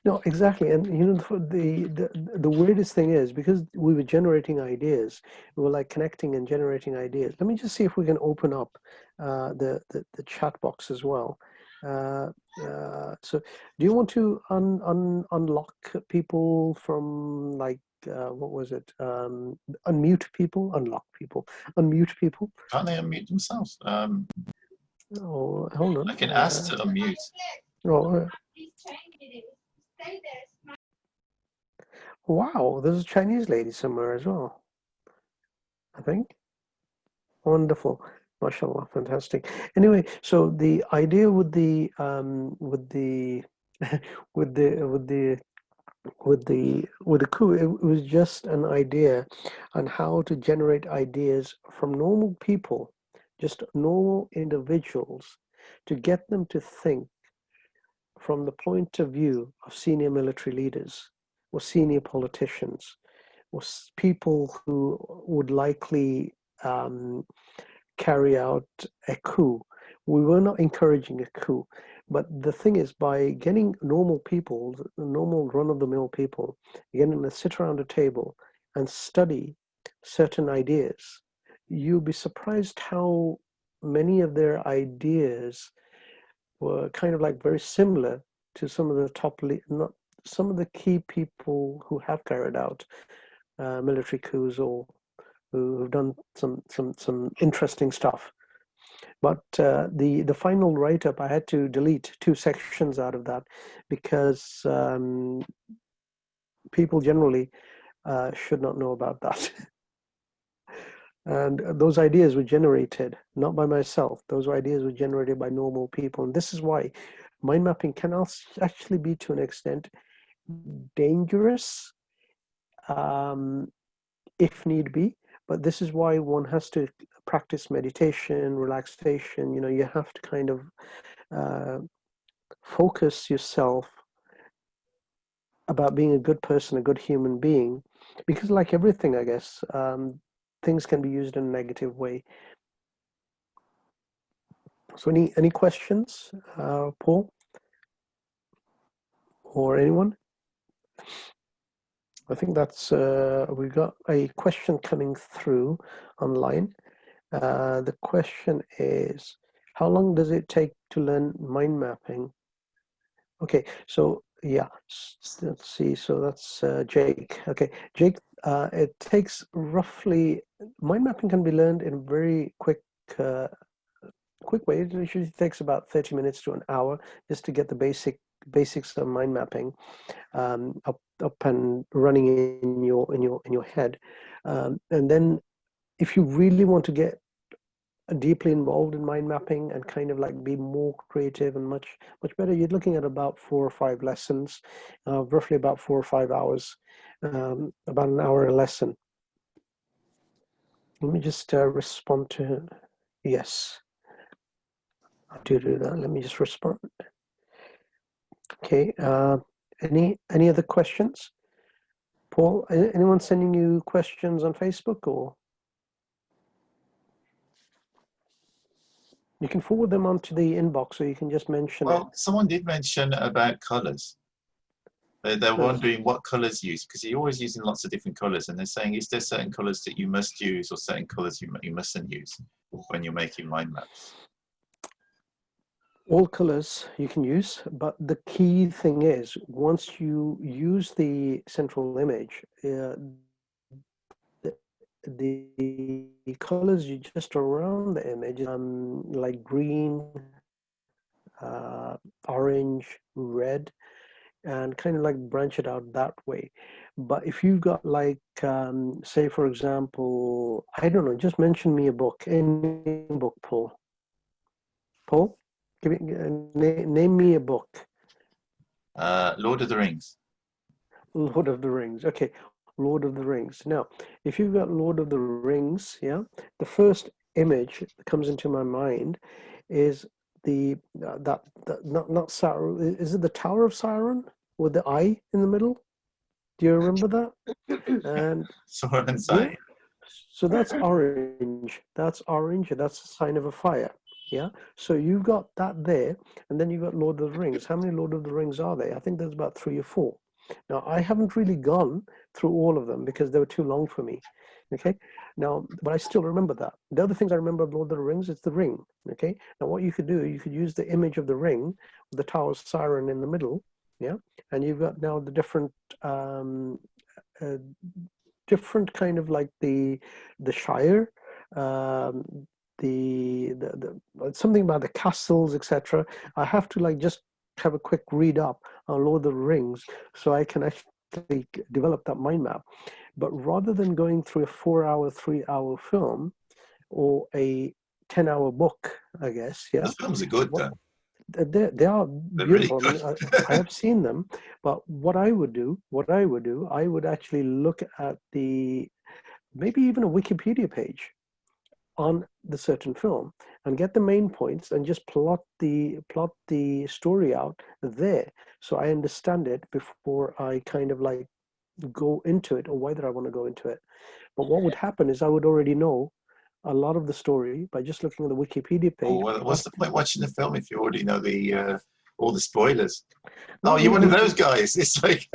No, exactly. And you know, the weirdest thing is, because we were generating ideas, we were like connecting and generating ideas. Let me just see if we can open up the chat box as well. So do you want to unlock people from, like, what was it? Unmute people, unlock people, unmute people. Can't they unmute themselves? Oh, hold on. I can ask to unmute. Oh, wow, there's a Chinese lady somewhere as well, I think. Wonderful. MashaAllah, fantastic. Anyway, so the idea with the with the coup, it was just an idea on how to generate ideas from normal people, just normal individuals, to get them to think from the point of view of senior military leaders or senior politicians. was people who would likely carry out a coup. We were not encouraging a coup. But the thing is, by getting normal people, normal run-of-the-mill people, getting them to sit around a table and study certain ideas, you'll be surprised how many of their ideas were kind of like very similar to some of the not some of the key people who have carried out military coups or who've done some interesting stuff. But the final write-up, I had to delete 2 sections out of that because people generally should not know about that. And those ideas were generated not by myself. Those ideas were generated by normal people. And this is why mind mapping can actually be, to an extent, dangerous if need be. But this is why one has to practice meditation, relaxation. You have to kind of focus yourself about being a good person, a good human being, because like everything, I guess, things can be used in a negative way. So any questions, Paul, or anyone? I think that's we got a question coming through online. The question is, how long does it take to learn mind mapping? Okay, so yeah, let's see. So that's Jake. Okay, Jake, it takes roughly, mind mapping can be learned in a very quick way. It usually takes about 30 minutes to an hour just to get the basics of mind mapping up and running in your head. And then if you really want to get deeply involved in mind mapping and kind of like be more creative and much better, you're looking at about 4 or 5 lessons, roughly about 4 or 5 hours, about an hour a lesson. Let me just respond to, yes, I do that. Let me just respond. Okay, any other questions? Paul, anyone sending you questions on Facebook, or you can forward them onto the inbox, or you can just mention it. Well, someone did mention about colours. They're wondering what colours use, because you're always using lots of different colours, and they're saying, is there certain colours that you must use or certain colours you mustn't use when you're making mind maps? All colors you can use, but the key thing is, once you use the central image, the colors you just around the image, like green, orange, red, and kind of like branch it out that way. But if you've got like, say for example, I don't know, just mention me a book, any book, Paul. Paul, name me a book. Lord of the Rings. Lord of the Rings. Okay, Lord of the Rings. Now, if you've got Lord of the Rings, yeah, the first image that comes into my mind is the not Sauron. Is it the Tower of Sauron with the eye in the middle? Do you remember that? And Sword and yeah, Sight. so that's orange. That's orange, and that's a sign of a fire. Yeah. So you've got that there, and then you've got Lord of the Rings. How many Lord of the Rings are there? I think there's about 3 or 4. Now, I haven't really gone through all of them because they were too long for me. Okay. Now, but I still remember that. The other things I remember of Lord of the Rings, it's the ring. Okay. Now, what you could do, you could use the image of the ring, with the Tower of Siren in the middle. Yeah. And you've got now the different different kind of like the Shire, the something about the castles, etc. I have to like just have a quick read up on Lord of the Rings so I can actually develop that mind map. But rather than going through a 4-hour, 3-hour film or a 10-hour book, I guess, yeah. The films are good, though. They are They're beautiful. really I mean, I have seen them, but what I would do, I would actually look at maybe even a Wikipedia page on the certain film and get the main points and just plot the story out there, so I understand it before I kind of like go into it, or why did I want to go into it. But what would happen is I would already know a lot of the story by just looking at the Wikipedia Oh, page. well, what's the point watching the film if you already know the all the spoilers? No, Oh, you're one of you those guys. It's like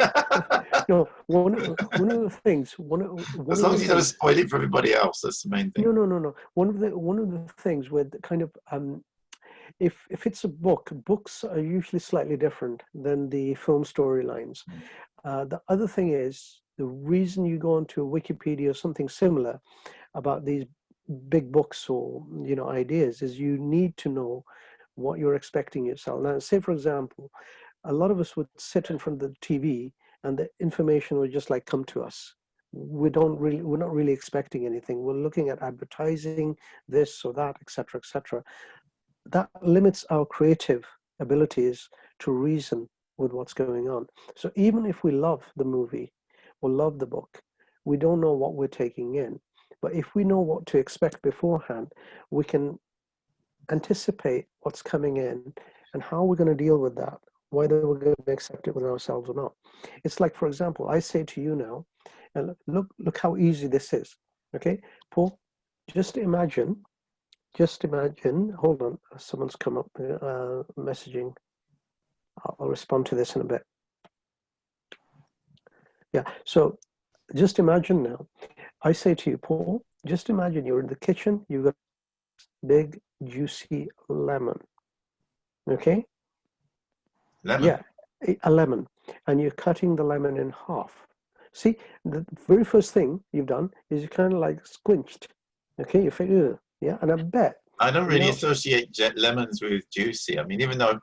no, one of the things, one as of long the as you don't things, spoil it for everybody else, that's the main thing. no. One of the things with kind of if it's a book, books are usually slightly different than the film storylines. The other thing is the reason you go onto Wikipedia or something similar about these big books or ideas is you need to know what you're expecting yourself. Now, say for example, a lot of us would sit in front of the TV and the information would just like come to us. We're not really expecting anything. We're looking at advertising, this or that, etc., etc. That limits our creative abilities to reason with what's going on. So even if we love the movie or love the book, we don't know what we're taking in. But if we know what to expect beforehand, we can anticipate what's coming in and how we're going to deal with that, whether we're going to accept it with ourselves or not. It's like, for example, I say to you now, and look how easy this is. Okay, Paul, just imagine, hold on, someone's come up messaging. I'll respond to this in a bit. Yeah, so just imagine now, I say to you, Paul, just imagine you're in the kitchen, you've got a big, juicy lemon. Okay? Lemon. Yeah, a lemon. And you're cutting the lemon in half. See, the very first thing you've done is you kind of like squinched. Okay, you think, ugh. Yeah, and I bet. I don't really associate lemons with juicy. I mean, even though,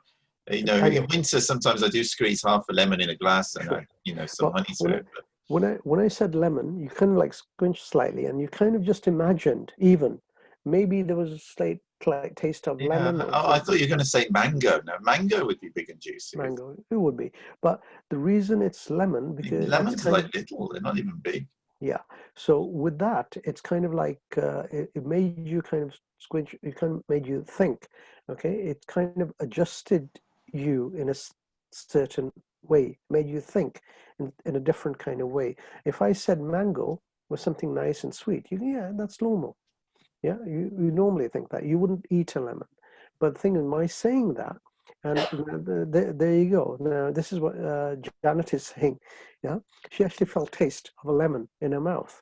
in winter sometimes I do squeeze half a lemon in a glass and Sure. some honey to it. But When I said lemon, you kind of like squinched slightly, and you kind of just imagined even maybe there was a slight like taste of yeah, lemon or I thought you something. were going to say mango. No, mango would be big and juicy. Mango, it would be. But the reason it's lemon because it's Lemons are kind of like little; they're not even big. yeah. So with that, it's kind of like it made you kind of squinch. It kind of made you think. Okay, it kind of adjusted you in a certain way, made you think in a different kind of way. If I said mango was something nice and sweet, yeah, that's normal. Yeah, you normally think that you wouldn't eat a lemon, but the thing is, my saying that, and there you go. Now this is what Janet is saying. Yeah, she actually felt taste of a lemon in her mouth.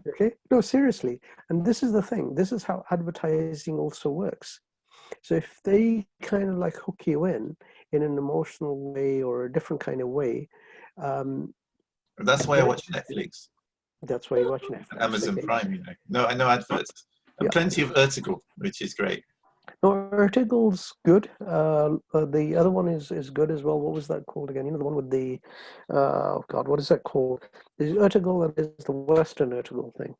Okay, no, seriously, and this is the thing. This is how advertising also works. So if they kind of like hook you in an emotional way or a different kind of way, um, That's why I watch Netflix that's why you watch and Netflix. Amazon Okay, Prime. No, I know adverts and yeah. plenty of Vertical, which is great. No, Ertugrul's good. The other one is good as well. What was that called again? You know, the one with the, oh God, what is that called? There's Ertugrul and there's the Western Ertugrul thing.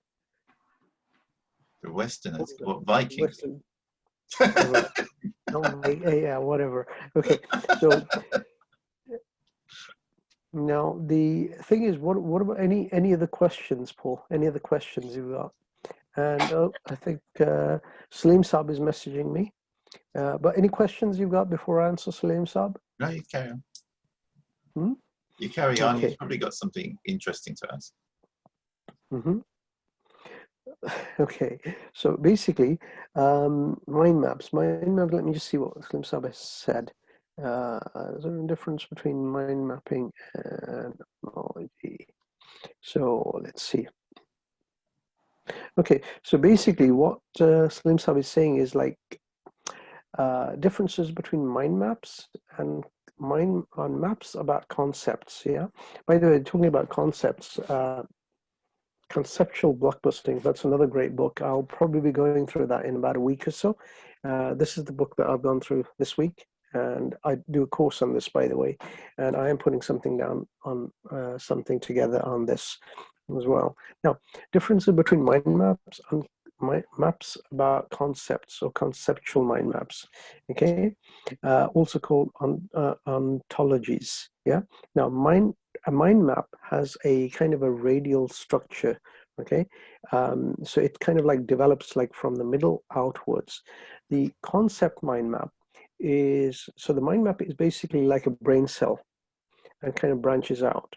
The What Westerners, was that? what Vikings? Western, whatever. No, yeah, whatever. Okay, so now the thing is, what about any other questions, Paul? Any other questions you've got? And I think Salim Saab is messaging me. But any questions you've got before I answer Salim Saab? No, you carry on. Hmm? You carry on. Okay. You've probably got something interesting to ask. Mm-hmm. Okay, so basically, mind maps. Mind maps. Let me just see what Slim Sab has said. Is there a difference between mind mapping and technology? So let's see. Okay, so basically, what Slim Sab is saying is like differences between mind maps and mind on maps about concepts. Yeah. By the way, talking about concepts. Conceptual Blockbusting. That's another great book. I'll probably be going through that in about a week or so. This is the book that I've gone through this week, and I do a course on this, by the way, and I am putting something down on something together on this as well. Now, differences between mind maps and maps about concepts or conceptual mind maps, okay, also called ontologies. Yeah. Now, a mind map has a kind of a radial structure. Okay, so it kind of like develops like from the middle outwards. The concept mind map is, so the mind map is basically like a brain cell and kind of branches out.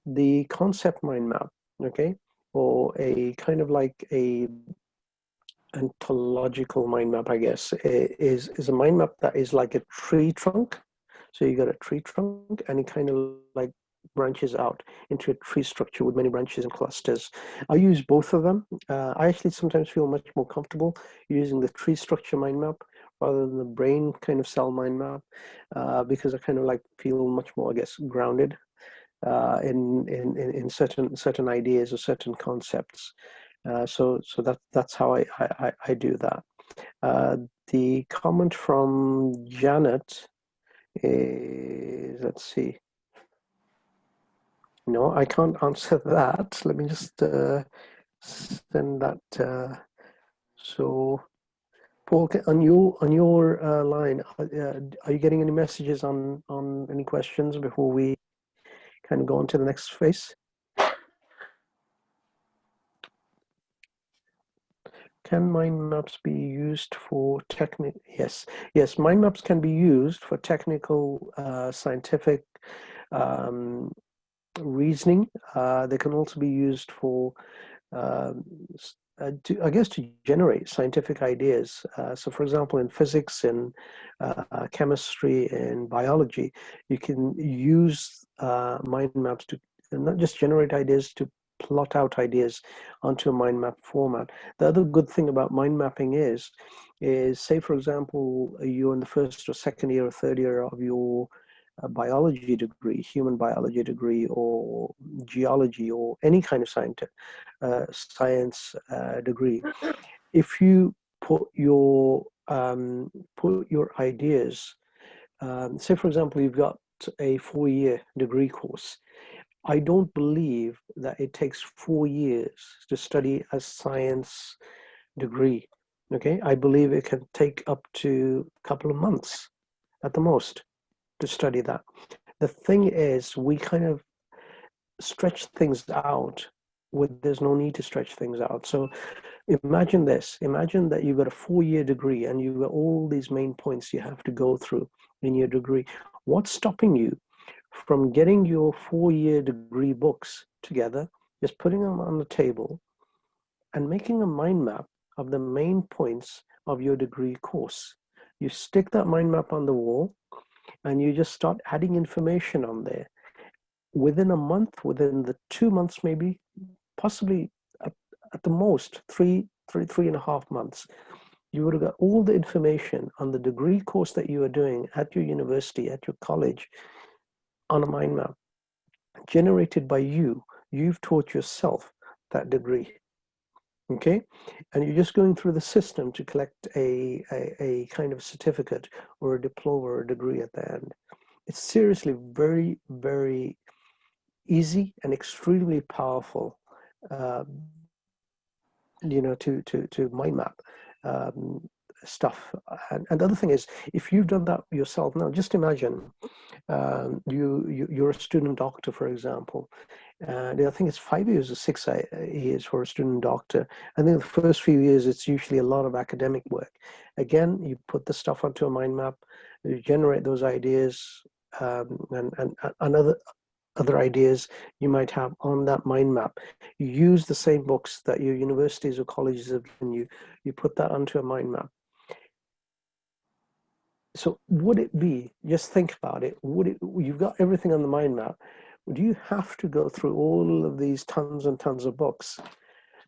The concept mind map, okay, or a kind of like a ontological mind map, I guess, is a mind map that is like a tree trunk. So you got a tree trunk and it kind of like branches out into a tree structure with many branches and clusters. I use both of them. I actually sometimes feel much more comfortable using the tree structure mind map rather than the brain kind of cell mind map, because I kind of like feel much more, I guess, grounded in certain ideas or certain concepts. So that's how I do that. The comment from Janet is, let's see. No, I can't answer that. Let me just send that. So, Paul, on your line, are you getting any messages on any questions before we kind of go on to the next phase? Can mind maps be used for technical? Yes, mind maps can be used for technical, scientific um, reasoning. They can also be used for, I guess, to generate scientific ideas. So, for example, in physics, in chemistry, in biology, you can use mind maps to not just generate ideas, to plot out ideas onto a mind map format. The other good thing about mind mapping is say, for example, you're in the first or second year or third year of your biology degree, human biology degree, or geology, or any kind of science degree. If you put your ideas, say for example, you've got a 4-year degree course. I don't believe that it takes 4 years to study a science degree. Okay, I believe it can take up to a couple of months at the most to study that. The thing is, we kind of stretch things out when there's no need to stretch things out. So imagine this. Imagine that you've got a 4-year degree and you've got all these main points you have to go through in your degree. What's stopping you from getting your 4-year degree books together, just putting them on the table and making a mind map of the main points of your degree course? You stick that mind map on the wall and you just start adding information on there. Within a month, within the 2 months, maybe, possibly at the most, three and a half months, you would have got all the information on the degree course that you are doing at your university, at your college, on a mind map, generated by you. You've taught yourself that degree. Okay, and you're just going through the system to collect a kind of certificate or a diploma or a degree at the end. It's seriously very, very easy and extremely powerful, to mind map stuff. And the other thing is, if you've done that yourself, now just imagine you're a student doctor, for example, and I think it's 5 years or 6 years for a student doctor. I think the first few years it's usually a lot of academic work. Again, you put the stuff onto a mind map, you generate those ideas, and other ideas you might have on that mind map. You use the same books that your universities or colleges have given you. You put that onto a mind map. So would it be, just think about it, you've got everything on the mind map. Do you have to go through all of these tons and tons of books?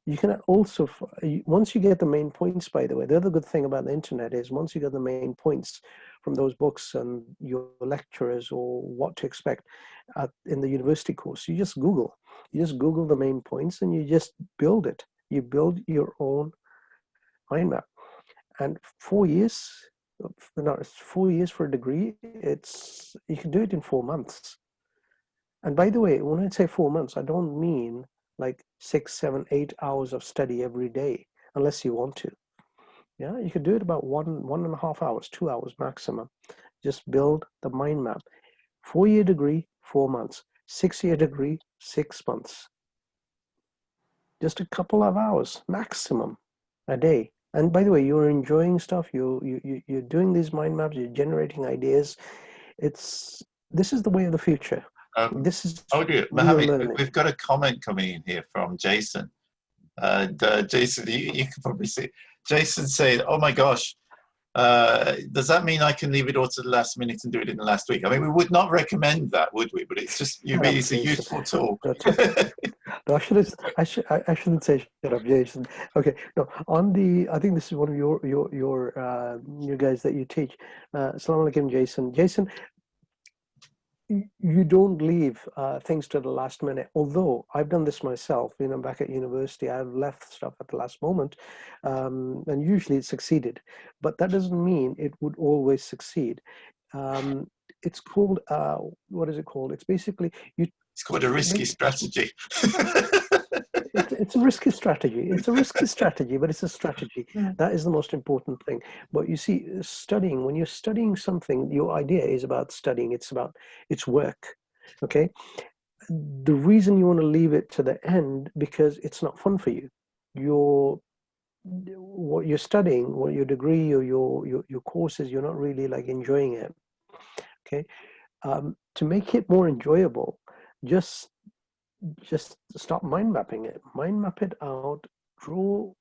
You can also, once you get the main points, by the way, the other good thing about the internet is once you get the main points from those books and your lecturers or what to expect in the university course, you just Google the main points and you just build it. You build your own mind map. And 4 years, no, 4 years for a degree, you can do it in 4 months. And by the way, when I say 4 months, I don't mean like 6, 7, 8 hours of study every day, unless you want to. Yeah, you could do it about 1.5 hours, 2 hours maximum. Just build the mind map. 4-year degree, 4 months. 6-year degree, 6 months. Just a couple of hours maximum a day. And by the way, you're enjoying stuff. You're doing these mind maps. You're generating ideas. This is the way of the future. This is Oh dear, real Mohammed, learning. we've got a comment coming in here from Jason. And Jason, you can probably see. Jason said, "Oh my gosh, does that mean I can leave it all to the last minute and do it in the last week?" I mean, we would not recommend that, would we? But it's just, you Shut mean up, it's a Jason. useful tool. No, I shouldn't say shut up, Jason. Okay, no. I think this is one of your guys that you teach. Assalamu alaikum, Jason. Jason, you don't leave things to the last minute. Although I've done this myself, back at university, I've left stuff at the last moment, and usually it succeeded. But that doesn't mean it would always succeed. It's called what is it called? It's basically you. It's called a risky strategy. It's a risky strategy. It's a risky strategy, but it's a strategy. That is the most important thing. But you see, studying, when you're studying something, your idea is about studying. It's work. Okay. The reason you want to leave it to the end, because it's not fun for you. What you're studying, what your degree or your courses, you're not really like enjoying it. Okay. To make it more enjoyable, just stop mind mapping it. Mind map it out. Draw,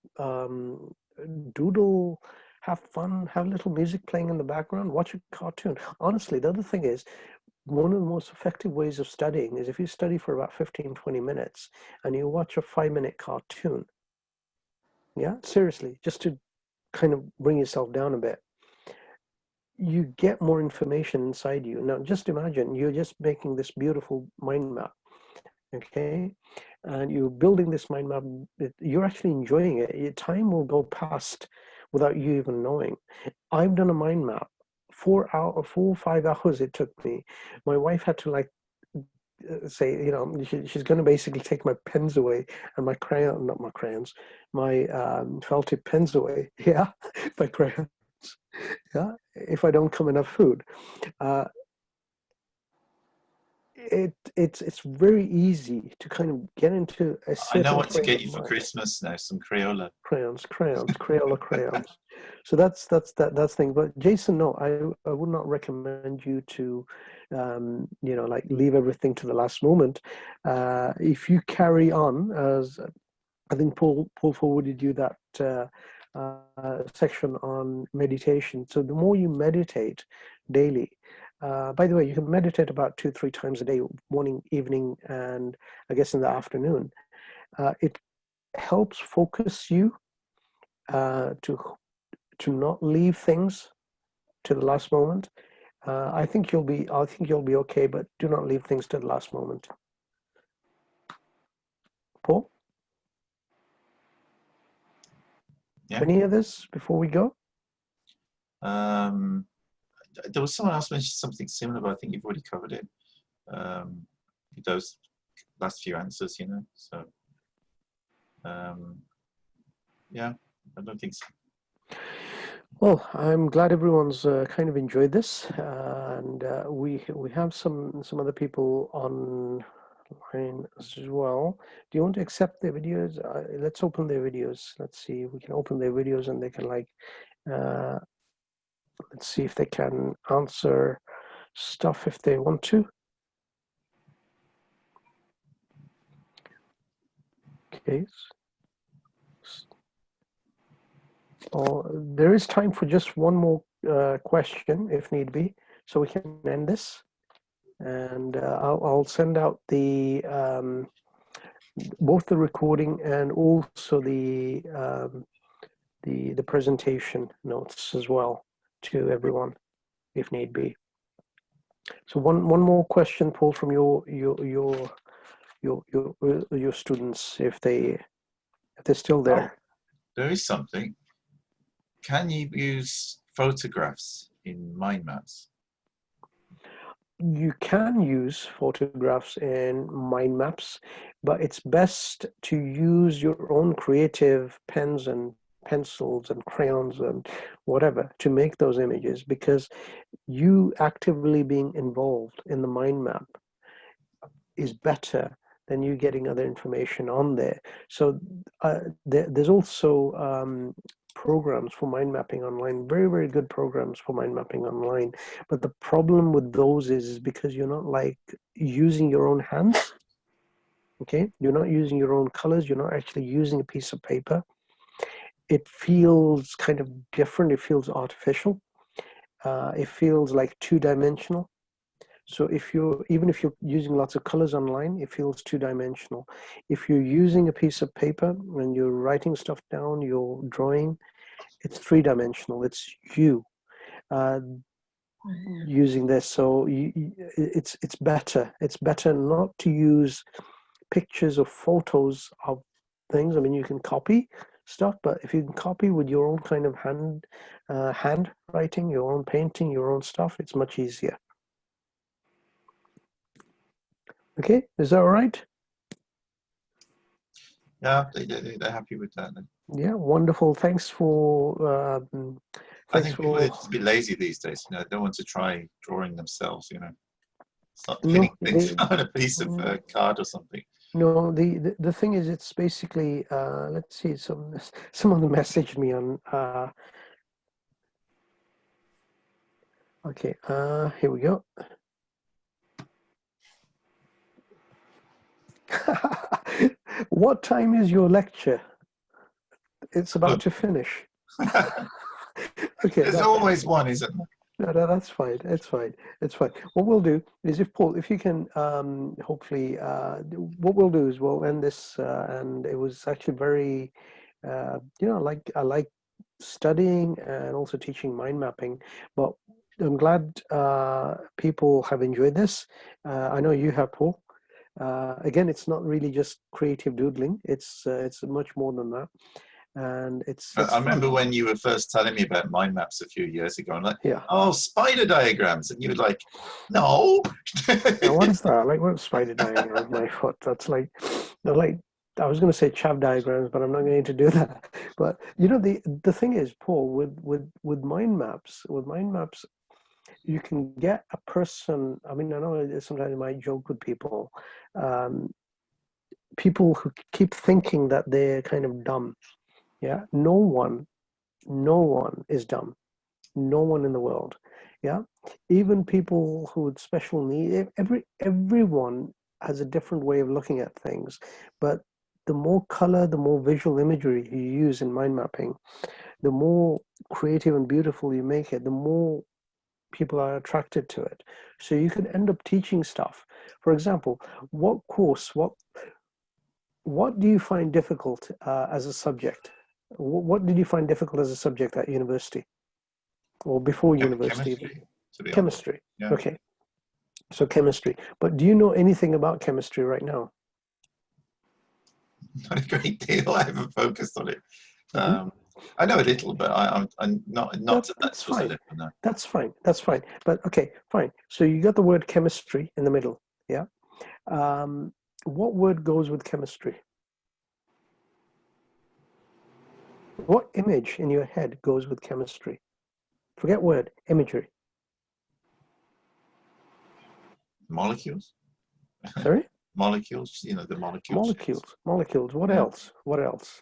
doodle, have fun, have little music playing in the background, watch a cartoon. Honestly, the other thing is, one of the most effective ways of studying is if you study for about 15-20 minutes and you watch a 5-minute cartoon. Yeah, seriously, just to kind of bring yourself down a bit. You get more information inside you. Now, just imagine you're just making this beautiful mind map. Okay, and you're building this mind map, you're actually enjoying it. Your time will go past without you even knowing. I've done a mind map, 5 hours it took me. My wife had to say, she's going to basically take my pens away and not my crayons, my felt tip pens away. Yeah, my crayons. Yeah, if I don't come enough food. It's very easy to kind of get into a I know certain what to frame get of you for mind. Christmas now, some Crayola. Crayola crayons. So that's thing. But Jason, no, I would not recommend you to, like leave everything to the last moment. If you carry on, as I think Paul forwarded you that section on meditation. So the more you meditate daily, by the way, you can meditate about 2-3 times a day, morning, evening, and I guess in the afternoon. It helps focus you to not leave things to the last moment. I think you'll be okay, but do not leave things to the last moment. Paul, Yeah. any others before we go? There was someone else mentioned something similar, but I think you've already covered it. Those last few answers, So, yeah, I don't think so. Well, I'm glad everyone's kind of enjoyed this, and we have some other people online as well. Do you want to accept their videos? Let's open their videos. Let's see if we can open their videos, and they can let's see if they can answer stuff if they want to. Okay. There is time for just one more question if need be, so we can end this. And I'll send out both the recording and also the presentation notes as well to everyone if need be. So one more question, Paul, from your students, if they're still there. There is something. Can you use photographs in mind maps? You can use photographs in mind maps, but it's best to use your own creative pens and pencils and crayons and whatever to make those images, because you actively being involved in the mind map is better than you getting other information on there. So there's also programs for mind mapping online, very, very good programs for mind mapping online. But the problem with those is because you're not like using your own hands. Okay, you're not using your own colors. You're not actually using a piece of paper. It feels kind of different. It feels artificial. It feels like two-dimensional. So even if you're using lots of colors online, it feels two-dimensional. If you're using a piece of paper and you're writing stuff down, you're drawing, it's three-dimensional. It's you using this. So it's better. It's better not to use pictures or photos of things. I mean, you can copy stuff, but if you can copy with your own kind of handwriting, your own painting, your own stuff, it's much easier. Okay, is that all right? Yeah, they're happy with that. Then. Yeah, wonderful. Thanks for. I think people are just a bit lazy these days. You know, they don't want to try drawing themselves. You know, it's not pinning things on a piece of card or something. No, the thing is, it's basically. Let's see. Someone messaged me on. Okay. Here we go. What time is your lecture? It's about to finish. Okay. There's always one, isn't there? No, that's fine. It's fine. It's fine. What we'll do is, if Paul, if you can, hopefully, what we'll do is we'll end this. And it was actually very, I like studying and also teaching mind mapping. But I'm glad people have enjoyed this. I know you have, Paul. Again, it's not really just creative doodling. It's much more than that. And it's I remember when you were first telling me about mind maps a few years ago. I'm like, yeah. Oh, spider diagrams, and you were like, no. Now, what is that? Like, what spider diagram? My foot. That's like, like I was going to say chav diagrams, but I'm not going to do that. But you know, the thing is, Paul, with mind maps, you can get a person. I mean, I know sometimes I might joke with people, people who keep thinking that they're kind of dumb. Yeah, no one is dumb. No one in the world. Yeah, even people who with special needs, everyone has a different way of looking at things. But the more color, the more visual imagery you use in mind mapping, the more creative and beautiful you make it, the more people are attracted to it. So you can end up teaching stuff. For example, what do you find difficult as a subject? What did you find difficult as a subject at university or before university? Chemistry. Yeah. Okay. So chemistry. But do you know anything about chemistry right now? Not a great deal. I haven't focused on it. I know a little, but I'm not to that sort of level. No. That's fine. That's fine. But okay, fine. So you got the word chemistry in the middle. Yeah. What word goes with chemistry? What image in your head goes with chemistry? Forget word, imagery. Molecules? Sorry? Molecules, you know, the molecules. Molecules. What else? What else?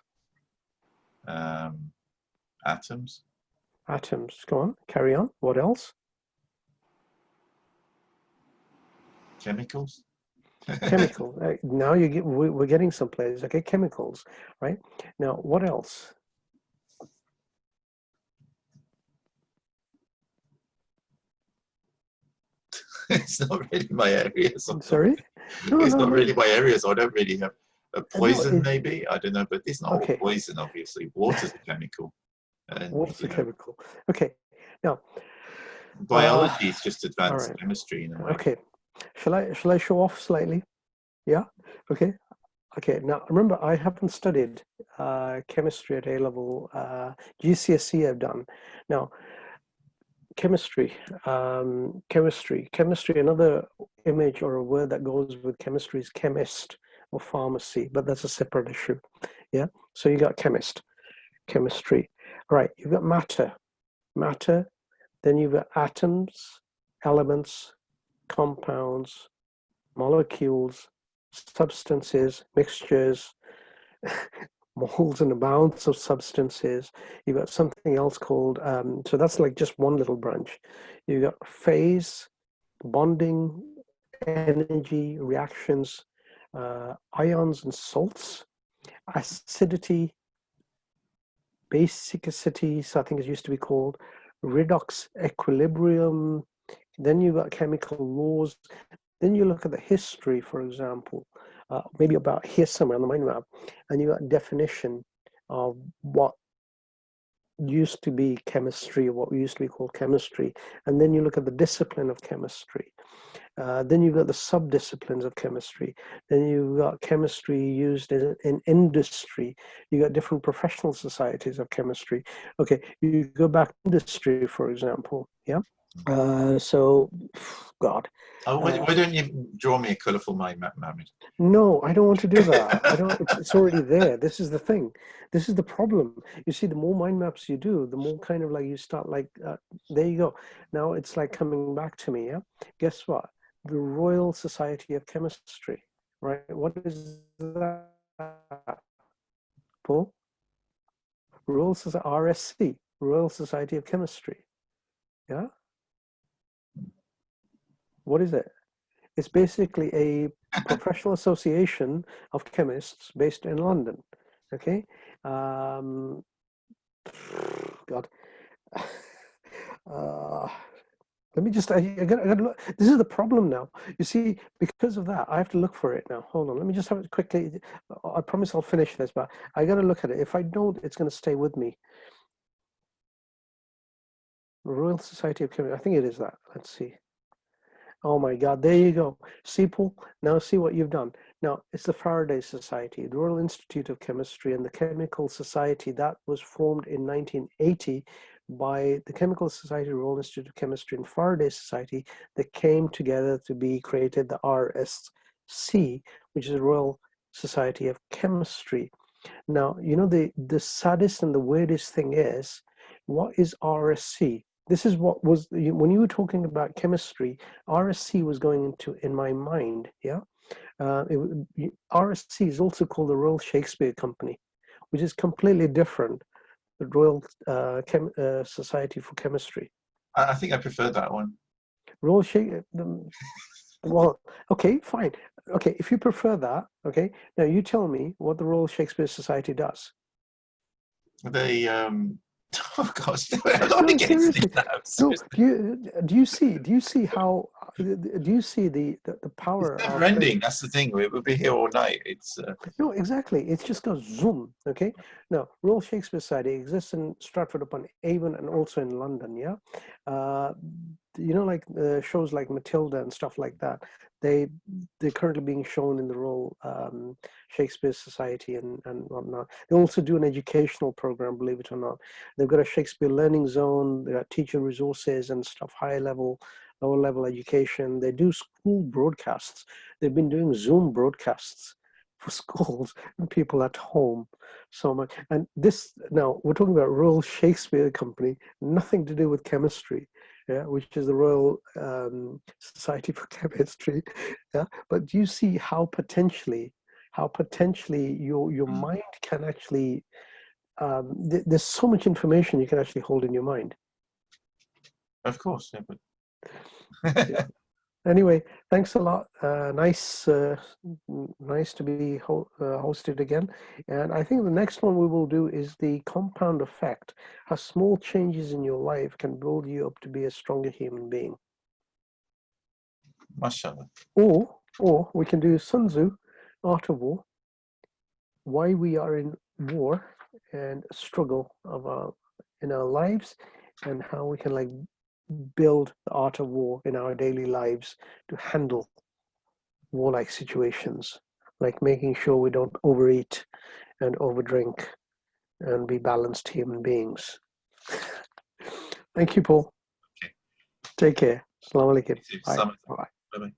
Atoms. Atoms. Go on, carry on. What else? Chemicals. Chemical. Now we're getting someplace. Okay, chemicals, right? Now, what else? It's not really my area. Sorry? It's not really my area, so I don't really have a poison, maybe. I don't know, but it's not all poison, obviously. Water's a chemical. Water's a chemical. Okay. Now, biology is just advanced chemistry in a way. Okay. Shall I show off slightly? Yeah? Okay. Okay. Now, remember, I haven't studied chemistry at A-level. GCSE I've done. Now, chemistry, another image or a word that goes with chemistry is chemist or pharmacy, but that's a separate issue. Yeah. So you got chemistry. All right. You've got matter. Then you've got atoms, elements, compounds, molecules, substances, mixtures. moles and amounts of substances. You've got something else called, so that's like just one little branch. You've got phase, bonding, energy, reactions, ions and salts, acidity, basicity, so I think it used to be called, redox, equilibrium. Then you've got chemical laws. Then you look at the history, for example, maybe about here somewhere on the mind map, and you got definition of what used to be chemistry, or what used to be called chemistry. And then you look at the discipline of chemistry. Then you've got the sub-disciplines of chemistry. Then you've got chemistry used in industry. You got different professional societies of chemistry. Okay, you go back to industry, for example. Yeah. So, God. Oh, why don't you draw me a colourful mind map, Mohammed? No, I don't want to do that. I don't. It's already there. This is the thing. This is the problem. You see, the more mind maps you do, the more kind of like you start like. There you go. Now it's like coming back to me. Yeah. Guess what? The Royal Society of Chemistry. Right. What is that? Paul? Royal Society, RSC, Royal Society of Chemistry. Yeah. What is it? It's basically a professional association of chemists based in London. Okay. God. Let me just, I gotta look. This is the problem now. You see, because of that, I have to look for it now. Hold on. Let me just have it quickly. I promise I'll finish this, but I got to look at it. If I don't, it's going to stay with me. Royal Society of Chemistry. I think it is that. Let's see. Oh my God, there you go. See, Paul, now see what you've done. Now, it's the Faraday Society, the Royal Institute of Chemistry, and the Chemical Society that was formed in 1980 by the Chemical Society, Royal Institute of Chemistry, and Faraday Society that came together to be created the RSC, which is the Royal Society of Chemistry. Now, you know, the saddest and the weirdest thing is, what is RSC? This is what was, when you were talking about chemistry, RSC was going into in my mind. Yeah. RSC is also called the Royal Shakespeare Company, which is completely different. The Royal Society for Chemistry. I think I prefer that one. Royal Shakespeare. Well, okay, fine. Okay, if you prefer that, okay. Now you tell me what the Royal Shakespeare Society does. They oh gosh, I'm not No, getting seriously. now. No, do you see how do you see the power It's never of kind of, ending. That's the thing. We'll be here all night. It's no, exactly. It just goes zoom. Okay. Now, Royal Shakespeare Society exists in Stratford upon Avon and also in London. Yeah. Uh, you know, like shows like Matilda and stuff like that. They're currently being shown in the Royal Shakespeare Society and whatnot. They also do an educational program, believe it or not. They've got a Shakespeare learning zone. They got teacher resources and stuff, higher level, lower level education. They do school broadcasts. They've been doing Zoom broadcasts for schools and people at home so much. And this, now we're talking about Royal Shakespeare Company, nothing to do with chemistry, yeah, which is the Royal Society for Chemistry. Yeah, but do you see how potentially your mind can actually there's so much information you can actually hold in your mind. of course, yeah, Yeah. Anyway, thanks a lot. Nice to be hosted again. And I think the next one we will do is the compound effect, how small changes in your life can build you up to be a stronger human being. mashallah. Or we can do Sun Tzu, Art of War, why we are in war and struggle in our lives, and how we can like build the art of war in our daily lives to handle warlike situations, like making sure we don't overeat and overdrink and be balanced human beings. Thank you, Paul. Okay. Take care. Assalamu alaikum. Bye. Bye Bye. bye.